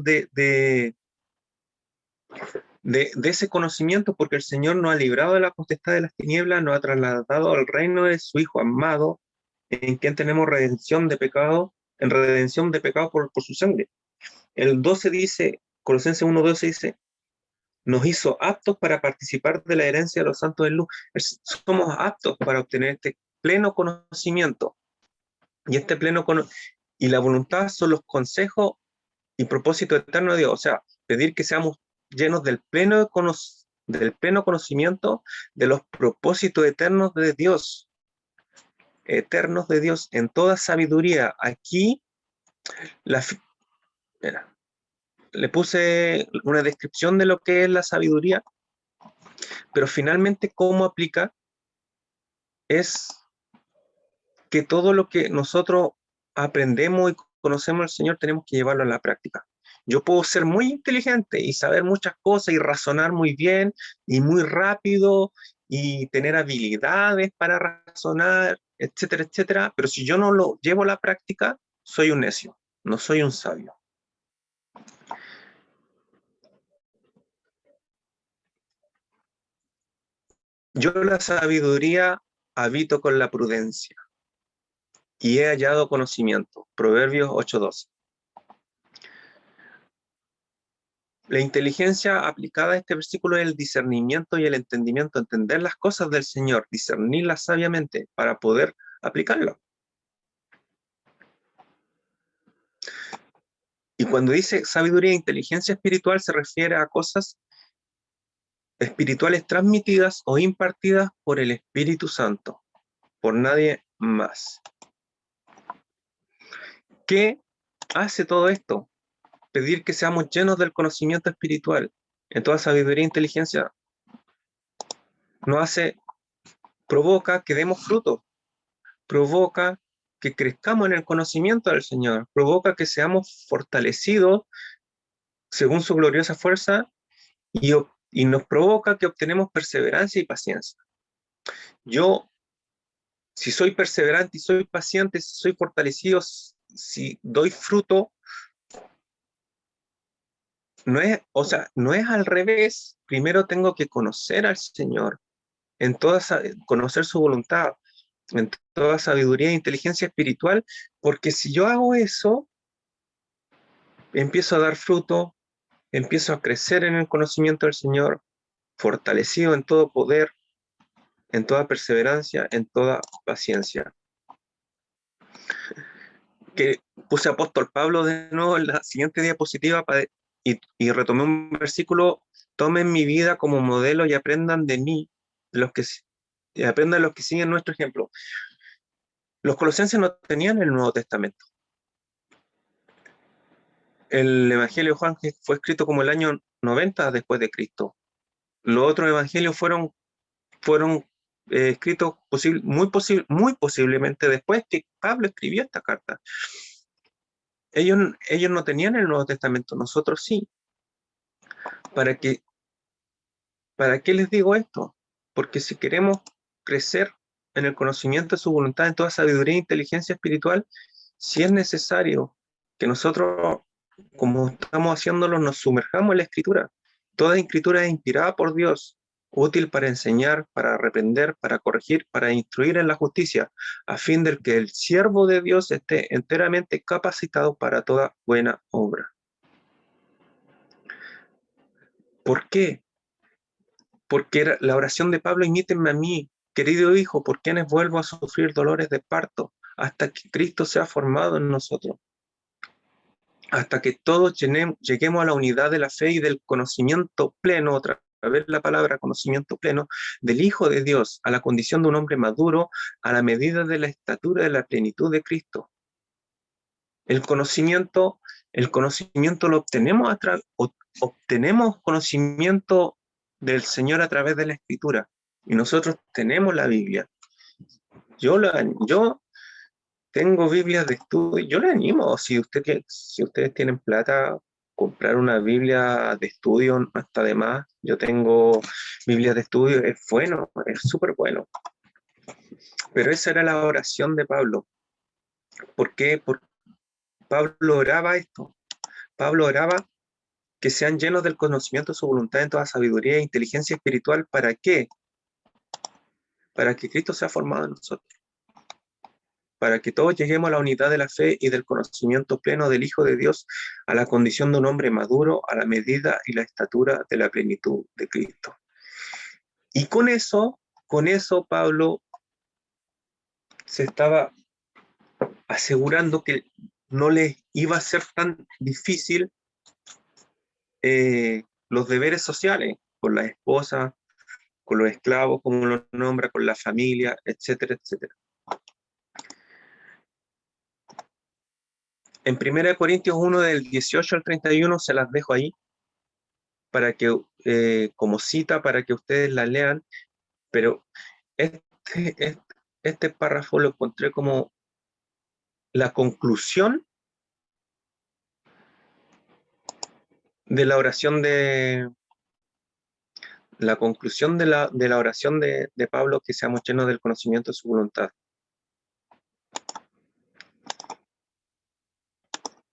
de ese conocimiento, porque el Señor nos ha librado de la potestad de las tinieblas, nos ha trasladado al reino de su Hijo amado, en quien tenemos redención de pecado, en redención de pecado por su sangre. El 12 dice, Colosenses 1:12 dice, nos hizo aptos para participar de la herencia de los santos en luz. Somos aptos para obtener este pleno conocimiento. Y este y la voluntad son los consejos y propósitos eternos de Dios. O sea, pedir que seamos llenos del pleno conocimiento de los propósitos eternos de Dios. Eternos de Dios en toda sabiduría. Aquí le puse una descripción de lo que es la sabiduría, pero finalmente cómo aplica es que todo lo que nosotros aprendemos y conocemos al Señor tenemos que llevarlo a la práctica. Yo puedo ser muy inteligente y saber muchas cosas y razonar muy bien y muy rápido y tener habilidades para razonar, etcétera, etcétera, pero si yo no lo llevo a la práctica, soy un necio, no soy un sabio. Yo la sabiduría habito con la prudencia y he hallado conocimiento. Proverbios 8:12. La inteligencia aplicada a este versículo es el discernimiento y el entendimiento, entender las cosas del Señor, discernirlas sabiamente para poder aplicarlo. Y cuando dice sabiduría e inteligencia espiritual se refiere a cosas espirituales transmitidas o impartidas por el Espíritu Santo, por nadie más. ¿Qué hace todo esto? Pedir que seamos llenos del conocimiento espiritual, en toda sabiduría e inteligencia, provoca que demos fruto, provoca que crezcamos en el conocimiento del Señor, provoca que seamos fortalecidos según su gloriosa fuerza y nos provoca que obtenemos perseverancia y paciencia. Yo, si soy perseverante y soy paciente, si soy fortalecido, si doy fruto, no es al revés. Primero tengo que conocer al Señor, conocer su voluntad, en toda sabiduría e inteligencia espiritual, porque si yo hago eso, empiezo a dar fruto, empiezo a crecer en el conocimiento del Señor, fortalecido en todo poder, en toda perseverancia, en toda paciencia. Que puse apóstol Pablo de nuevo en la siguiente diapositiva y retomé un versículo: tomen mi vida como modelo y aprendan de mí, y aprendan los que siguen nuestro ejemplo. Los colosenses no tenían el Nuevo Testamento. El Evangelio de Juan fue escrito como el año 90 después de Cristo. Los otros evangelios fueron escritos muy posiblemente después que Pablo escribió esta carta. Ellos no tenían el Nuevo Testamento, nosotros sí. ¿Para qué les digo esto? Porque si queremos crecer en el conocimiento de su voluntad, en toda sabiduría e inteligencia espiritual, si es necesario que nosotros, como estamos haciéndolo, nos sumerjamos en la Escritura. Toda Escritura es inspirada por Dios, útil para enseñar, para reprender, para corregir, para instruir en la justicia, a fin de que el siervo de Dios esté enteramente capacitado para toda buena obra. ¿Por qué? Porque era la oración de Pablo: imítenme a mí, querido hijo, por quienes vuelvo a sufrir dolores de parto, hasta que Cristo sea formado en nosotros, hasta que todos lleguemos a la unidad de la fe y del conocimiento pleno, otra vez la palabra conocimiento pleno, del Hijo de Dios, a la condición de un hombre maduro, a la medida de la estatura de la plenitud de Cristo. El conocimiento lo obtenemos obtenemos conocimiento del Señor a través de la Escritura, y nosotros tenemos la Biblia. Yo tengo Biblias de estudio. Yo le animo, si ustedes tienen plata, comprar una Biblia de estudio no está de más. Yo tengo Biblias de estudio, es bueno, es súper bueno. Pero esa era la oración de Pablo. ¿Por qué? Porque Pablo oraba esto. Pablo oraba que sean llenos del conocimiento de su voluntad en toda sabiduría e inteligencia espiritual. ¿Para qué? Para que Cristo sea formado en nosotros. Para que todos lleguemos a la unidad de la fe y del conocimiento pleno del Hijo de Dios, a la condición de un hombre maduro, a la medida y la estatura de la plenitud de Cristo. Y con eso Pablo se estaba asegurando que no les iba a ser tan difícil los deberes sociales con la esposa, con los esclavos, como los nombra, con la familia, etcétera, etcétera. En 1 Corintios 1, del 18 al 31, se las dejo ahí, para que, como cita, para que ustedes la lean, pero este párrafo lo encontré como la conclusión de la oración de la oración de Pablo, que seamos llenos del conocimiento de su voluntad.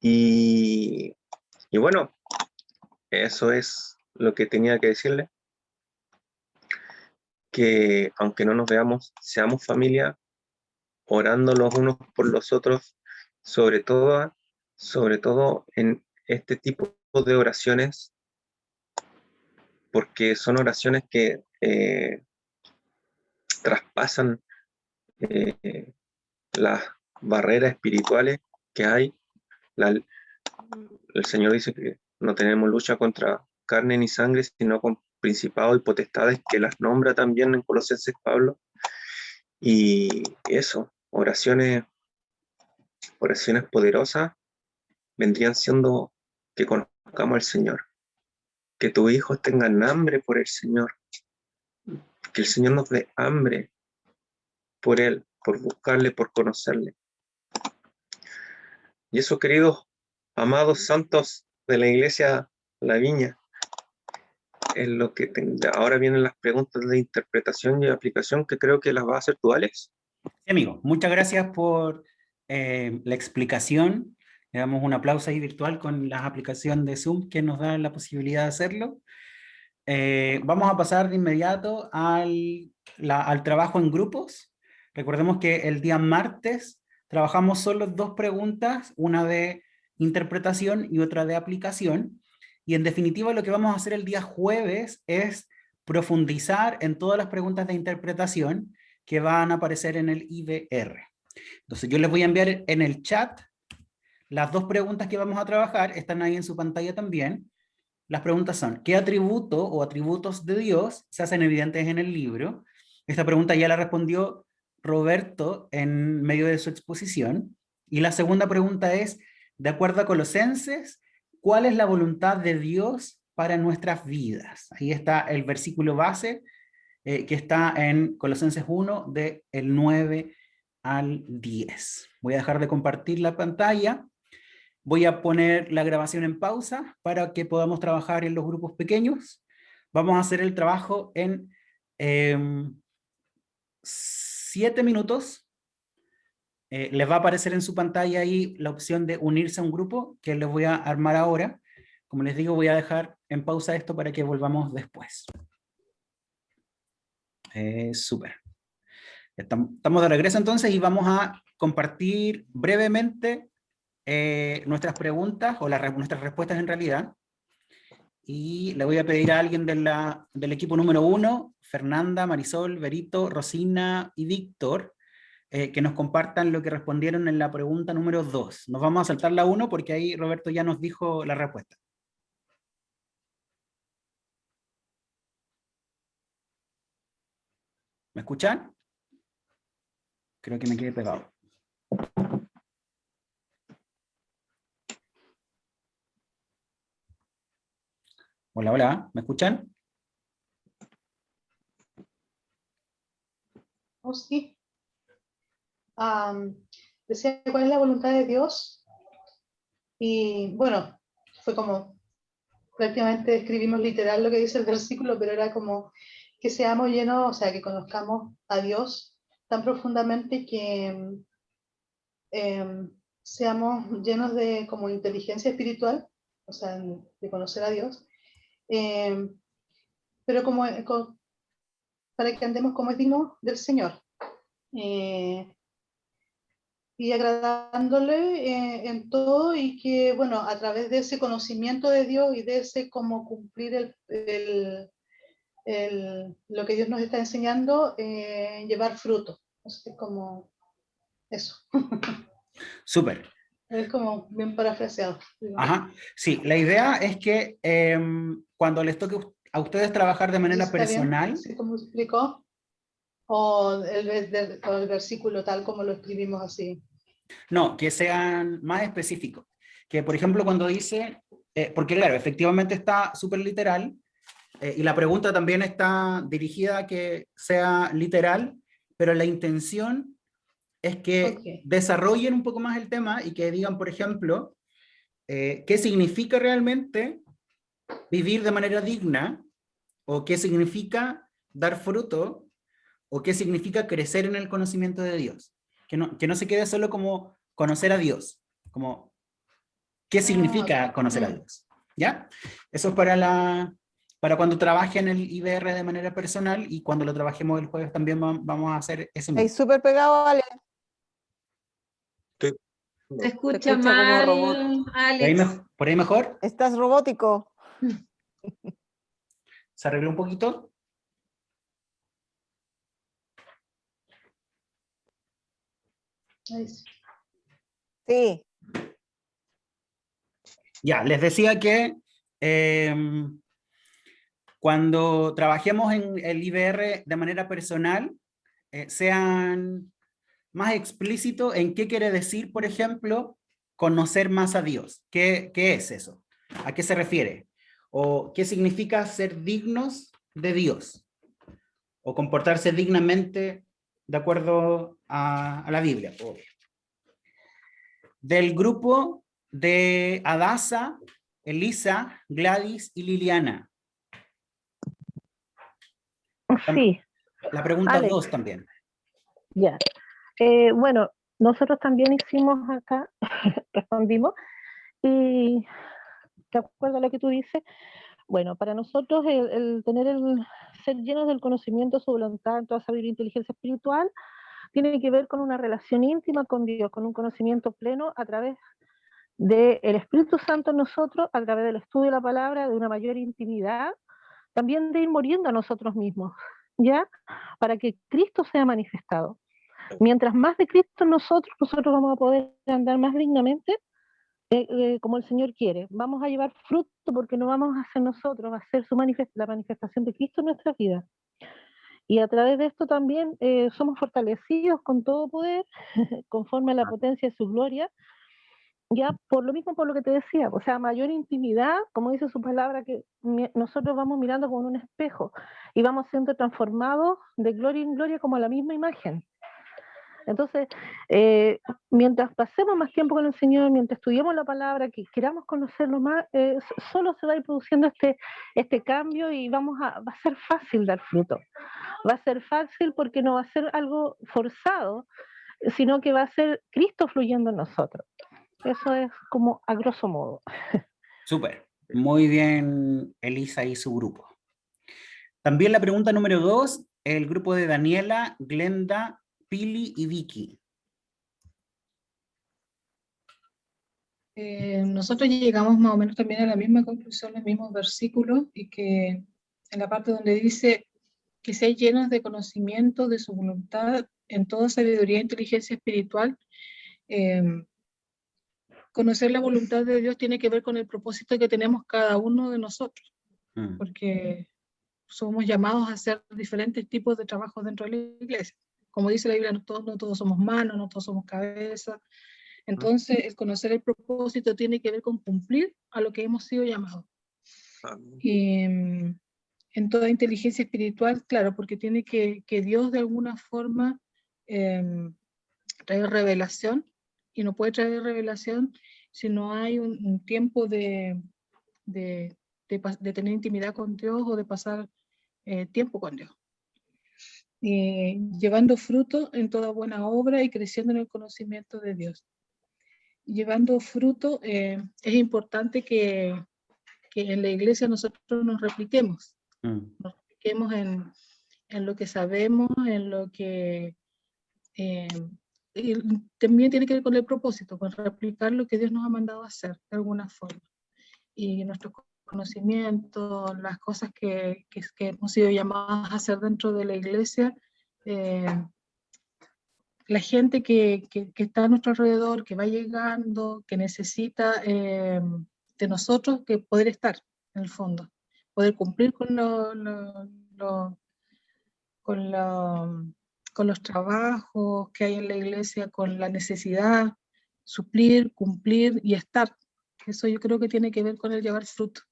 Y bueno, eso es lo que tenía que decirle, que aunque no nos veamos, seamos familia, orando los unos por los otros, sobre todo en este tipo de oraciones, porque son oraciones que traspasan las barreras espirituales que hay. El Señor dice que no tenemos lucha contra carne ni sangre, sino con principados y potestades, que las nombra también en Colosenses Pablo. Y eso, oraciones poderosas vendrían siendo que conozcamos al Señor, que tus hijos tengan hambre por el Señor, que el Señor nos dé hambre por Él, por buscarle, por conocerle. Y eso, queridos, amados santos de la Iglesia La Viña, es lo que ahora vienen las preguntas de interpretación y aplicación, que creo que las va a hacer tú, Alex. Sí, amigo, muchas gracias por la explicación. Le damos un aplauso ahí virtual con la aplicación de Zoom que nos da la posibilidad de hacerlo. Vamos a pasar de inmediato al trabajo en grupos. Recordemos que el día martes trabajamos solo 2 preguntas, una de interpretación y otra de aplicación. Y en definitiva lo que vamos a hacer el día jueves es profundizar en todas las preguntas de interpretación que van a aparecer en el IBR. Entonces yo les voy a enviar en el chat las dos preguntas que vamos a trabajar, están ahí en su pantalla también. Las preguntas son, ¿qué atributo o atributos de Dios se hacen evidentes en el libro? Esta pregunta ya la respondió Roberto en medio de su exposición. Y la segunda pregunta es, de acuerdo a Colosenses, ¿cuál es la voluntad de Dios para nuestras vidas? Ahí está el versículo base que está en Colosenses 1, del 9 al 10. Voy a dejar de compartir la pantalla. Voy a poner la grabación en pausa para que podamos trabajar en los grupos pequeños. Vamos a hacer el trabajo en 7 minutos. Les va a aparecer en su pantalla ahí la opción de unirse a un grupo que les voy a armar ahora. Como les digo, voy a dejar en pausa esto para que volvamos después. Súper. Estamos de regreso entonces y vamos a compartir brevemente nuestras preguntas o nuestras respuestas en realidad. Y le voy a pedir a alguien del equipo número 1, Fernanda, Marisol, Berito, Rosina y Víctor, que nos compartan lo que respondieron en la pregunta número 2. Nos vamos a saltar la 1 porque ahí Roberto ya nos dijo la respuesta. ¿Me escuchan? Creo que me quedé pegado. Hola, hola, ¿me escuchan? Oh, sí. Decía cuál es la voluntad de Dios. Y bueno, fue como prácticamente escribimos literal lo que dice el versículo, pero era como que seamos llenos, o sea, que conozcamos a Dios tan profundamente que seamos llenos de como inteligencia espiritual, o sea, de conocer a Dios, pero como para que andemos como es digno del Señor. Y agradándole en todo, y que, bueno, a través de ese conocimiento de Dios y de ese como cumplir lo que Dios nos está enseñando, llevar fruto. Así como eso. Súper. Es como bien parafraseado. Ajá. Sí, la idea es que cuando les toque a ustedes trabajar de manera ¿Está bien? personal, ¿Así como explicó? O el versículo tal como lo escribimos así. no, que sean más específicos. Que, por ejemplo, cuando dice, porque claro, efectivamente está súper literal, y la pregunta también está dirigida a que sea literal, pero la intención es que Ok. desarrollen un poco más el tema y que digan, por ejemplo, qué significa realmente vivir de manera digna, o qué significa dar fruto, o qué significa crecer en el conocimiento de Dios. Que no se quede solo como conocer a Dios, como qué significa Ok. conocer a Dios. ¿Ya? Eso es para cuando trabajen el IBR de manera personal, y cuando lo trabajemos el jueves también vamos a hacer eso Ahí mismo. súper pegado, Ale. Estoy- Se Se escucha escucha como mal, robot. Alex. Por ahí mejor? Estás robótico. ¿Se arregló un poquito? Ahí sí. Sí. Ya, les decía que cuando trabajemos en el IBR de manera personal, sean más explícitos en qué quiere decir, por ejemplo, conocer más a Dios. ¿Qué es eso? ¿A qué se refiere? ¿O qué significa ser dignos de Dios? ¿O comportarse dignamente de acuerdo a la Biblia? Obvio. Del grupo de Adasa, Elisa, Gladys y Liliana. Sí, La pregunta Alex, 2 también. ya. Bueno, nosotros también hicimos acá, respondimos, y de acuerdo a lo que tú dices, bueno, para nosotros el tener ser llenos del conocimiento, su voluntad, toda sabiduría e inteligencia espiritual, tiene que ver con una relación íntima con Dios, con un conocimiento pleno a través del Espíritu Santo en nosotros a través del estudio de la palabra, de una mayor intimidad, también de ir muriendo a nosotros mismos, ¿ya? Para que Cristo sea manifestado. Mientras más de Cristo en nosotros, nosotros vamos a poder andar más dignamente como el Señor quiere. Vamos a llevar fruto porque no vamos a ser nosotros, va a ser la manifestación de Cristo en nuestras vidas. Y a través de esto también somos fortalecidos con todo poder, conforme a la potencia de su gloria, ya por lo mismo, por lo que te decía, o sea, mayor intimidad, como dice su palabra, que nosotros vamos mirando como en un espejo y vamos siendo transformados de gloria en gloria como a la misma imagen. Entonces, mientras pasemos más tiempo con el Señor, mientras estudiemos la palabra, que queramos conocerlo más, solo se va a ir produciendo este cambio y va a ser fácil dar fruto. Va a ser fácil porque no va a ser algo forzado, sino que va a ser Cristo fluyendo en nosotros. Eso es como a grosso modo. Súper. Muy bien, Elisa y su grupo. También la pregunta número 2, el grupo de Daniela, Glenda, Pili y Vicky. Nosotros llegamos más o menos también a la misma conclusión, los mismos versículos, y que en la parte donde dice que seáis llenos de conocimiento de su voluntad en toda sabiduría e inteligencia espiritual. Conocer la voluntad de Dios tiene que ver con el propósito que tenemos cada uno de nosotros, porque somos llamados a hacer diferentes tipos de trabajos dentro de la iglesia. Como dice la Biblia, no todos somos manos, no todos somos cabeza. Entonces, el conocer el propósito tiene que ver con cumplir a lo que hemos sido llamados. Y en toda inteligencia espiritual, claro, porque tiene que Dios de alguna forma traer revelación, y no puede traer revelación si no hay un tiempo de tener intimidad con Dios o de pasar tiempo con Dios. Llevando fruto en toda buena obra y creciendo en el conocimiento de Dios. Llevando fruto, es importante que en la iglesia nosotros nos repliquemos. Nos repliquemos en lo que sabemos, en lo que... y también tiene que ver con el propósito, con replicar lo que Dios nos ha mandado a hacer de alguna forma. Y nuestros conocimientos, las cosas que hemos sido llamados a hacer dentro de la iglesia, la gente que está a nuestro alrededor, que va llegando, que necesita de nosotros, que poder estar en el fondo, poder cumplir con los trabajos que hay en la iglesia, con la necesidad, suplir, cumplir y estar. Eso yo creo que tiene que ver con el llevar fruto,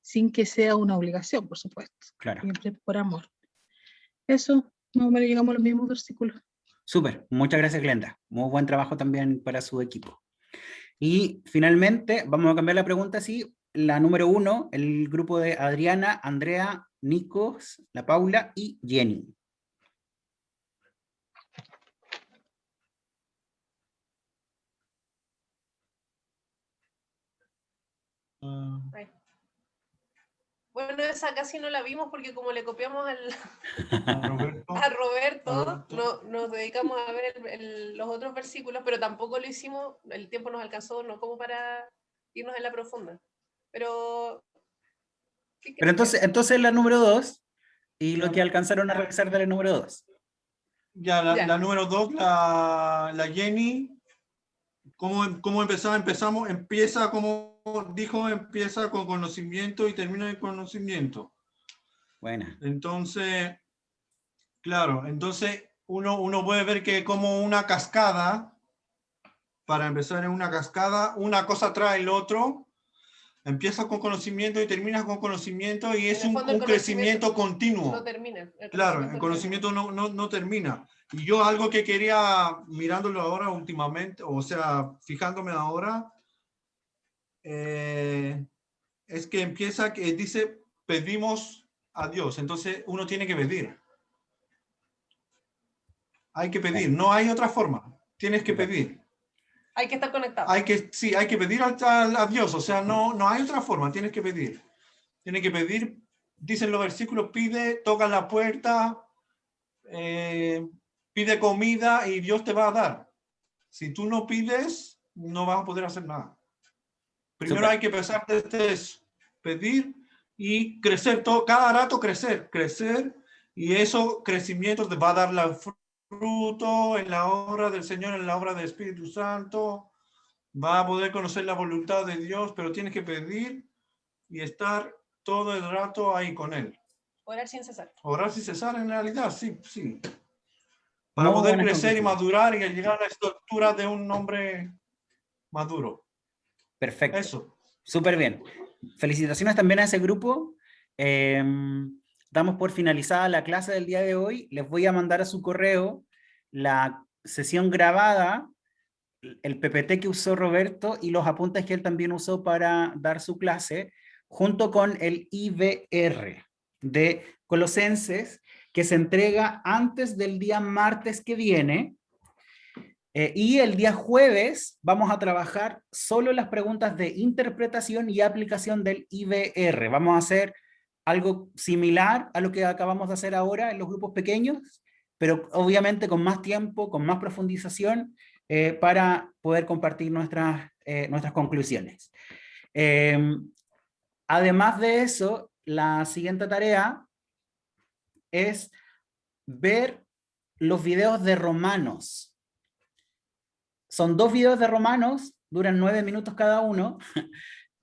sin que sea una obligación, por supuesto. Claro. Siempre por amor. Eso, más o menos llegamos a los mismos versículos. Súper, muchas gracias, Glenda. Muy buen trabajo también para su equipo. Y finalmente, vamos a cambiar la pregunta así. La número 1, el grupo de Adriana, Andrea, Nikos, la Paula y Jenny. Bueno, esa casi no la vimos porque como le copiamos Roberto. a Roberto, nos dedicamos a ver los otros versículos, pero tampoco lo hicimos, el tiempo nos alcanzó, no como para irnos en la profunda. Pero entonces la número 2 y lo que alcanzaron a revisar de la número 2. Ya, la número 2, la Jenny. ¿Cómo empezamos? Empieza, como dijo, empieza con conocimiento y termina en conocimiento. Buena. Entonces, claro, entonces uno puede ver que como una cascada, para empezar en una cascada, una cosa trae el otro, empieza con conocimiento y termina con conocimiento, y es un crecimiento continuo. No termina. Claro, el conocimiento no termina. Y yo algo que quería, mirándolo ahora últimamente, o sea, fijándome ahora, es que empieza, que dice, pedimos a Dios. Entonces uno tiene que pedir. Hay que pedir, no hay otra forma. Tienes que pedir. Hay que estar conectado. Hay que pedir a Dios, o sea, no hay otra forma, tienes que pedir. Tienes que pedir, dicen los versículos, pide, toca la puerta, pide comida y Dios te va a dar. Si tú no pides, no vas a poder hacer nada. Primero Súper. hay que empezar desde eso, pedir y crecer, cada rato crecer, y eso crecimiento te va a dar la fruto en la obra del Señor, en la obra del Espíritu Santo, va a poder conocer la voluntad de Dios, pero tienes que pedir y estar todo el rato ahí con Él. Orar sin cesar. Orar sin cesar en realidad, sí, sí. Para Muy poder buenas crecer y conclusiones. madurar y llegar a la estructura de un hombre maduro. Perfecto. Eso. Súper bien. Felicitaciones también a ese grupo. Damos por finalizada la clase del día de hoy. Les voy a mandar a su correo la sesión grabada, el PPT que usó Roberto y los apuntes que él también usó para dar su clase, junto con el IBR de Colosenses, que se entrega antes del día martes que viene. Y el día jueves vamos a trabajar solo las preguntas de interpretación y aplicación del IBR. Vamos a hacer algo similar a lo que acabamos de hacer ahora en los grupos pequeños, pero obviamente con más tiempo, con más profundización, para poder compartir nuestras conclusiones. Además de eso, la siguiente tarea es ver los videos de Romanos. Son 2 videos de Romanos, duran 9 minutos cada uno,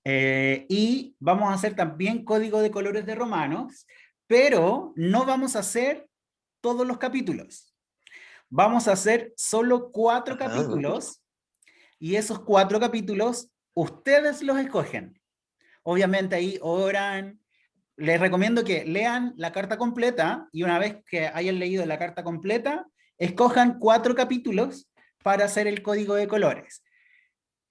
y vamos a hacer también código de colores de Romanos, pero no vamos a hacer todos los capítulos. Vamos a hacer solo 4 capítulos, y esos 4 capítulos ustedes los escogen. Obviamente ahí oran. Les recomiendo que lean la carta completa, y una vez que hayan leído la carta completa, escojan 4 capítulos para hacer el código de colores.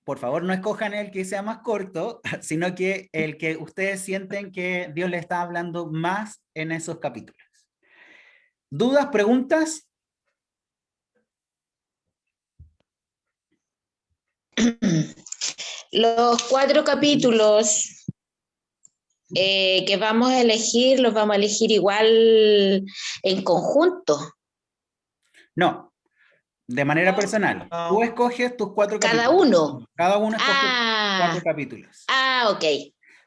Por favor, no escojan el que sea más corto, sino que el que ustedes sienten que Dios les está hablando más en esos capítulos. ¿Dudas, preguntas? Los 4 capítulos que vamos a elegir, los vamos a elegir igual en conjunto. No, de manera personal. Tú escoges tus 4 capítulos. Cada uno. Cada uno escoge 4 capítulos. Ok.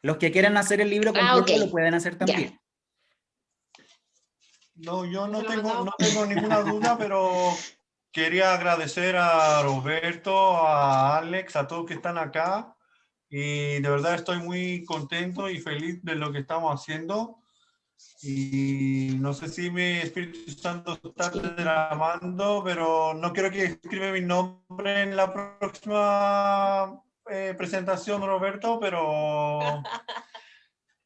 Los que quieran hacer el libro completo lo pueden hacer también. Ya. No, yo no tengo ninguna duda, pero quería agradecer a Roberto, a Alex, a todos que están acá. Y de verdad estoy muy contento y feliz de lo que estamos haciendo. Y no sé si mi Espíritu Santo está derramando, pero no quiero que escriba mi nombre en la próxima presentación, Roberto, pero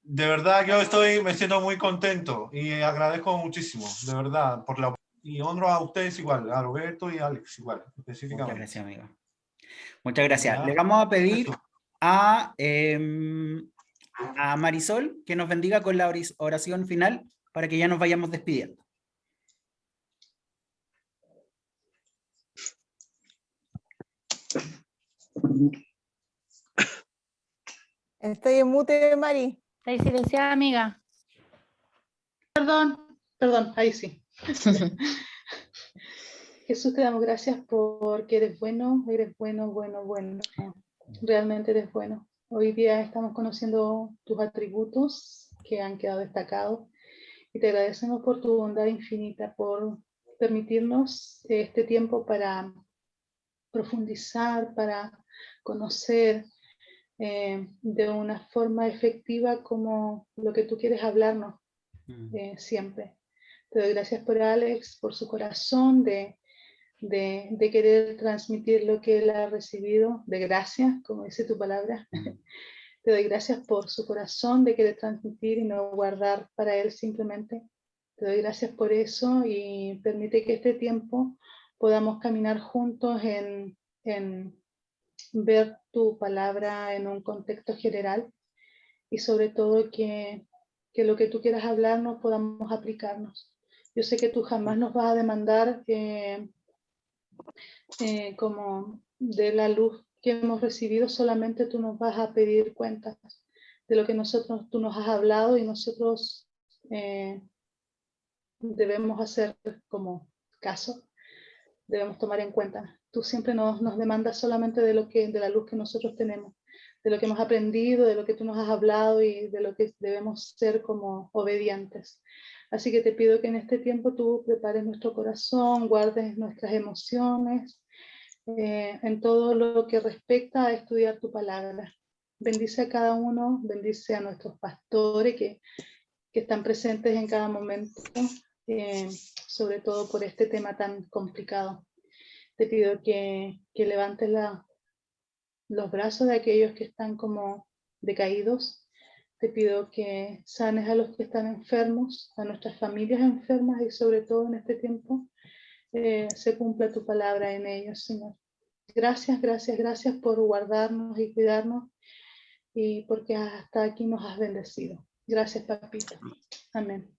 de verdad yo me siento muy contento y agradezco muchísimo, de verdad, y honro a ustedes igual, a Roberto y a Alex igual, específicamente. Muchas gracias, amigo. Muchas gracias. Ya. Le vamos a pedir a Marisol que nos bendiga con la oración final para que ya nos vayamos despidiendo. Estoy en mute, Mari. Está silenciada, amiga. Perdón, ahí sí. Jesús, te damos gracias porque eres bueno. Realmente eres bueno. Hoy día estamos conociendo tus atributos que han quedado destacados y te agradecemos por tu bondad infinita, por permitirnos este tiempo para profundizar, para conocer de una forma efectiva como lo que tú quieres hablarnos siempre. Te doy gracias por Alex, por su corazón de querer transmitir lo que él ha recibido de gracia, como dice tu palabra. Te doy gracias por su corazón de querer transmitir y no guardar para él simplemente. Te doy gracias por eso y permite que este tiempo podamos caminar juntos en ver tu palabra en un contexto general y sobre todo que lo que tú quieras hablarnos podamos aplicarnos. Yo sé que tú jamás nos vas a demandar como de la luz que hemos recibido, solamente tú nos vas a pedir cuentas de lo que tú nos has hablado y nosotros debemos hacer como caso, debemos tomar en cuenta. Tú siempre nos demandas solamente de la luz que nosotros tenemos. lo que hemos aprendido, de lo que tú nos has hablado y de lo que debemos ser como obedientes. Así que te pido que en este tiempo tú prepares nuestro corazón, guardes nuestras emociones, en todo lo que respecta a estudiar tu palabra. Bendice a cada uno, bendice a nuestros pastores que están presentes en cada momento, sobre todo por este tema tan complicado. Te pido que levantes los brazos de aquellos que están como decaídos. Te pido que sanes a los que están enfermos, a nuestras familias enfermas y sobre todo en este tiempo se cumpla tu palabra en ellos, Señor. Gracias, gracias, gracias por guardarnos y cuidarnos y porque hasta aquí nos has bendecido. Gracias, papito. Amén.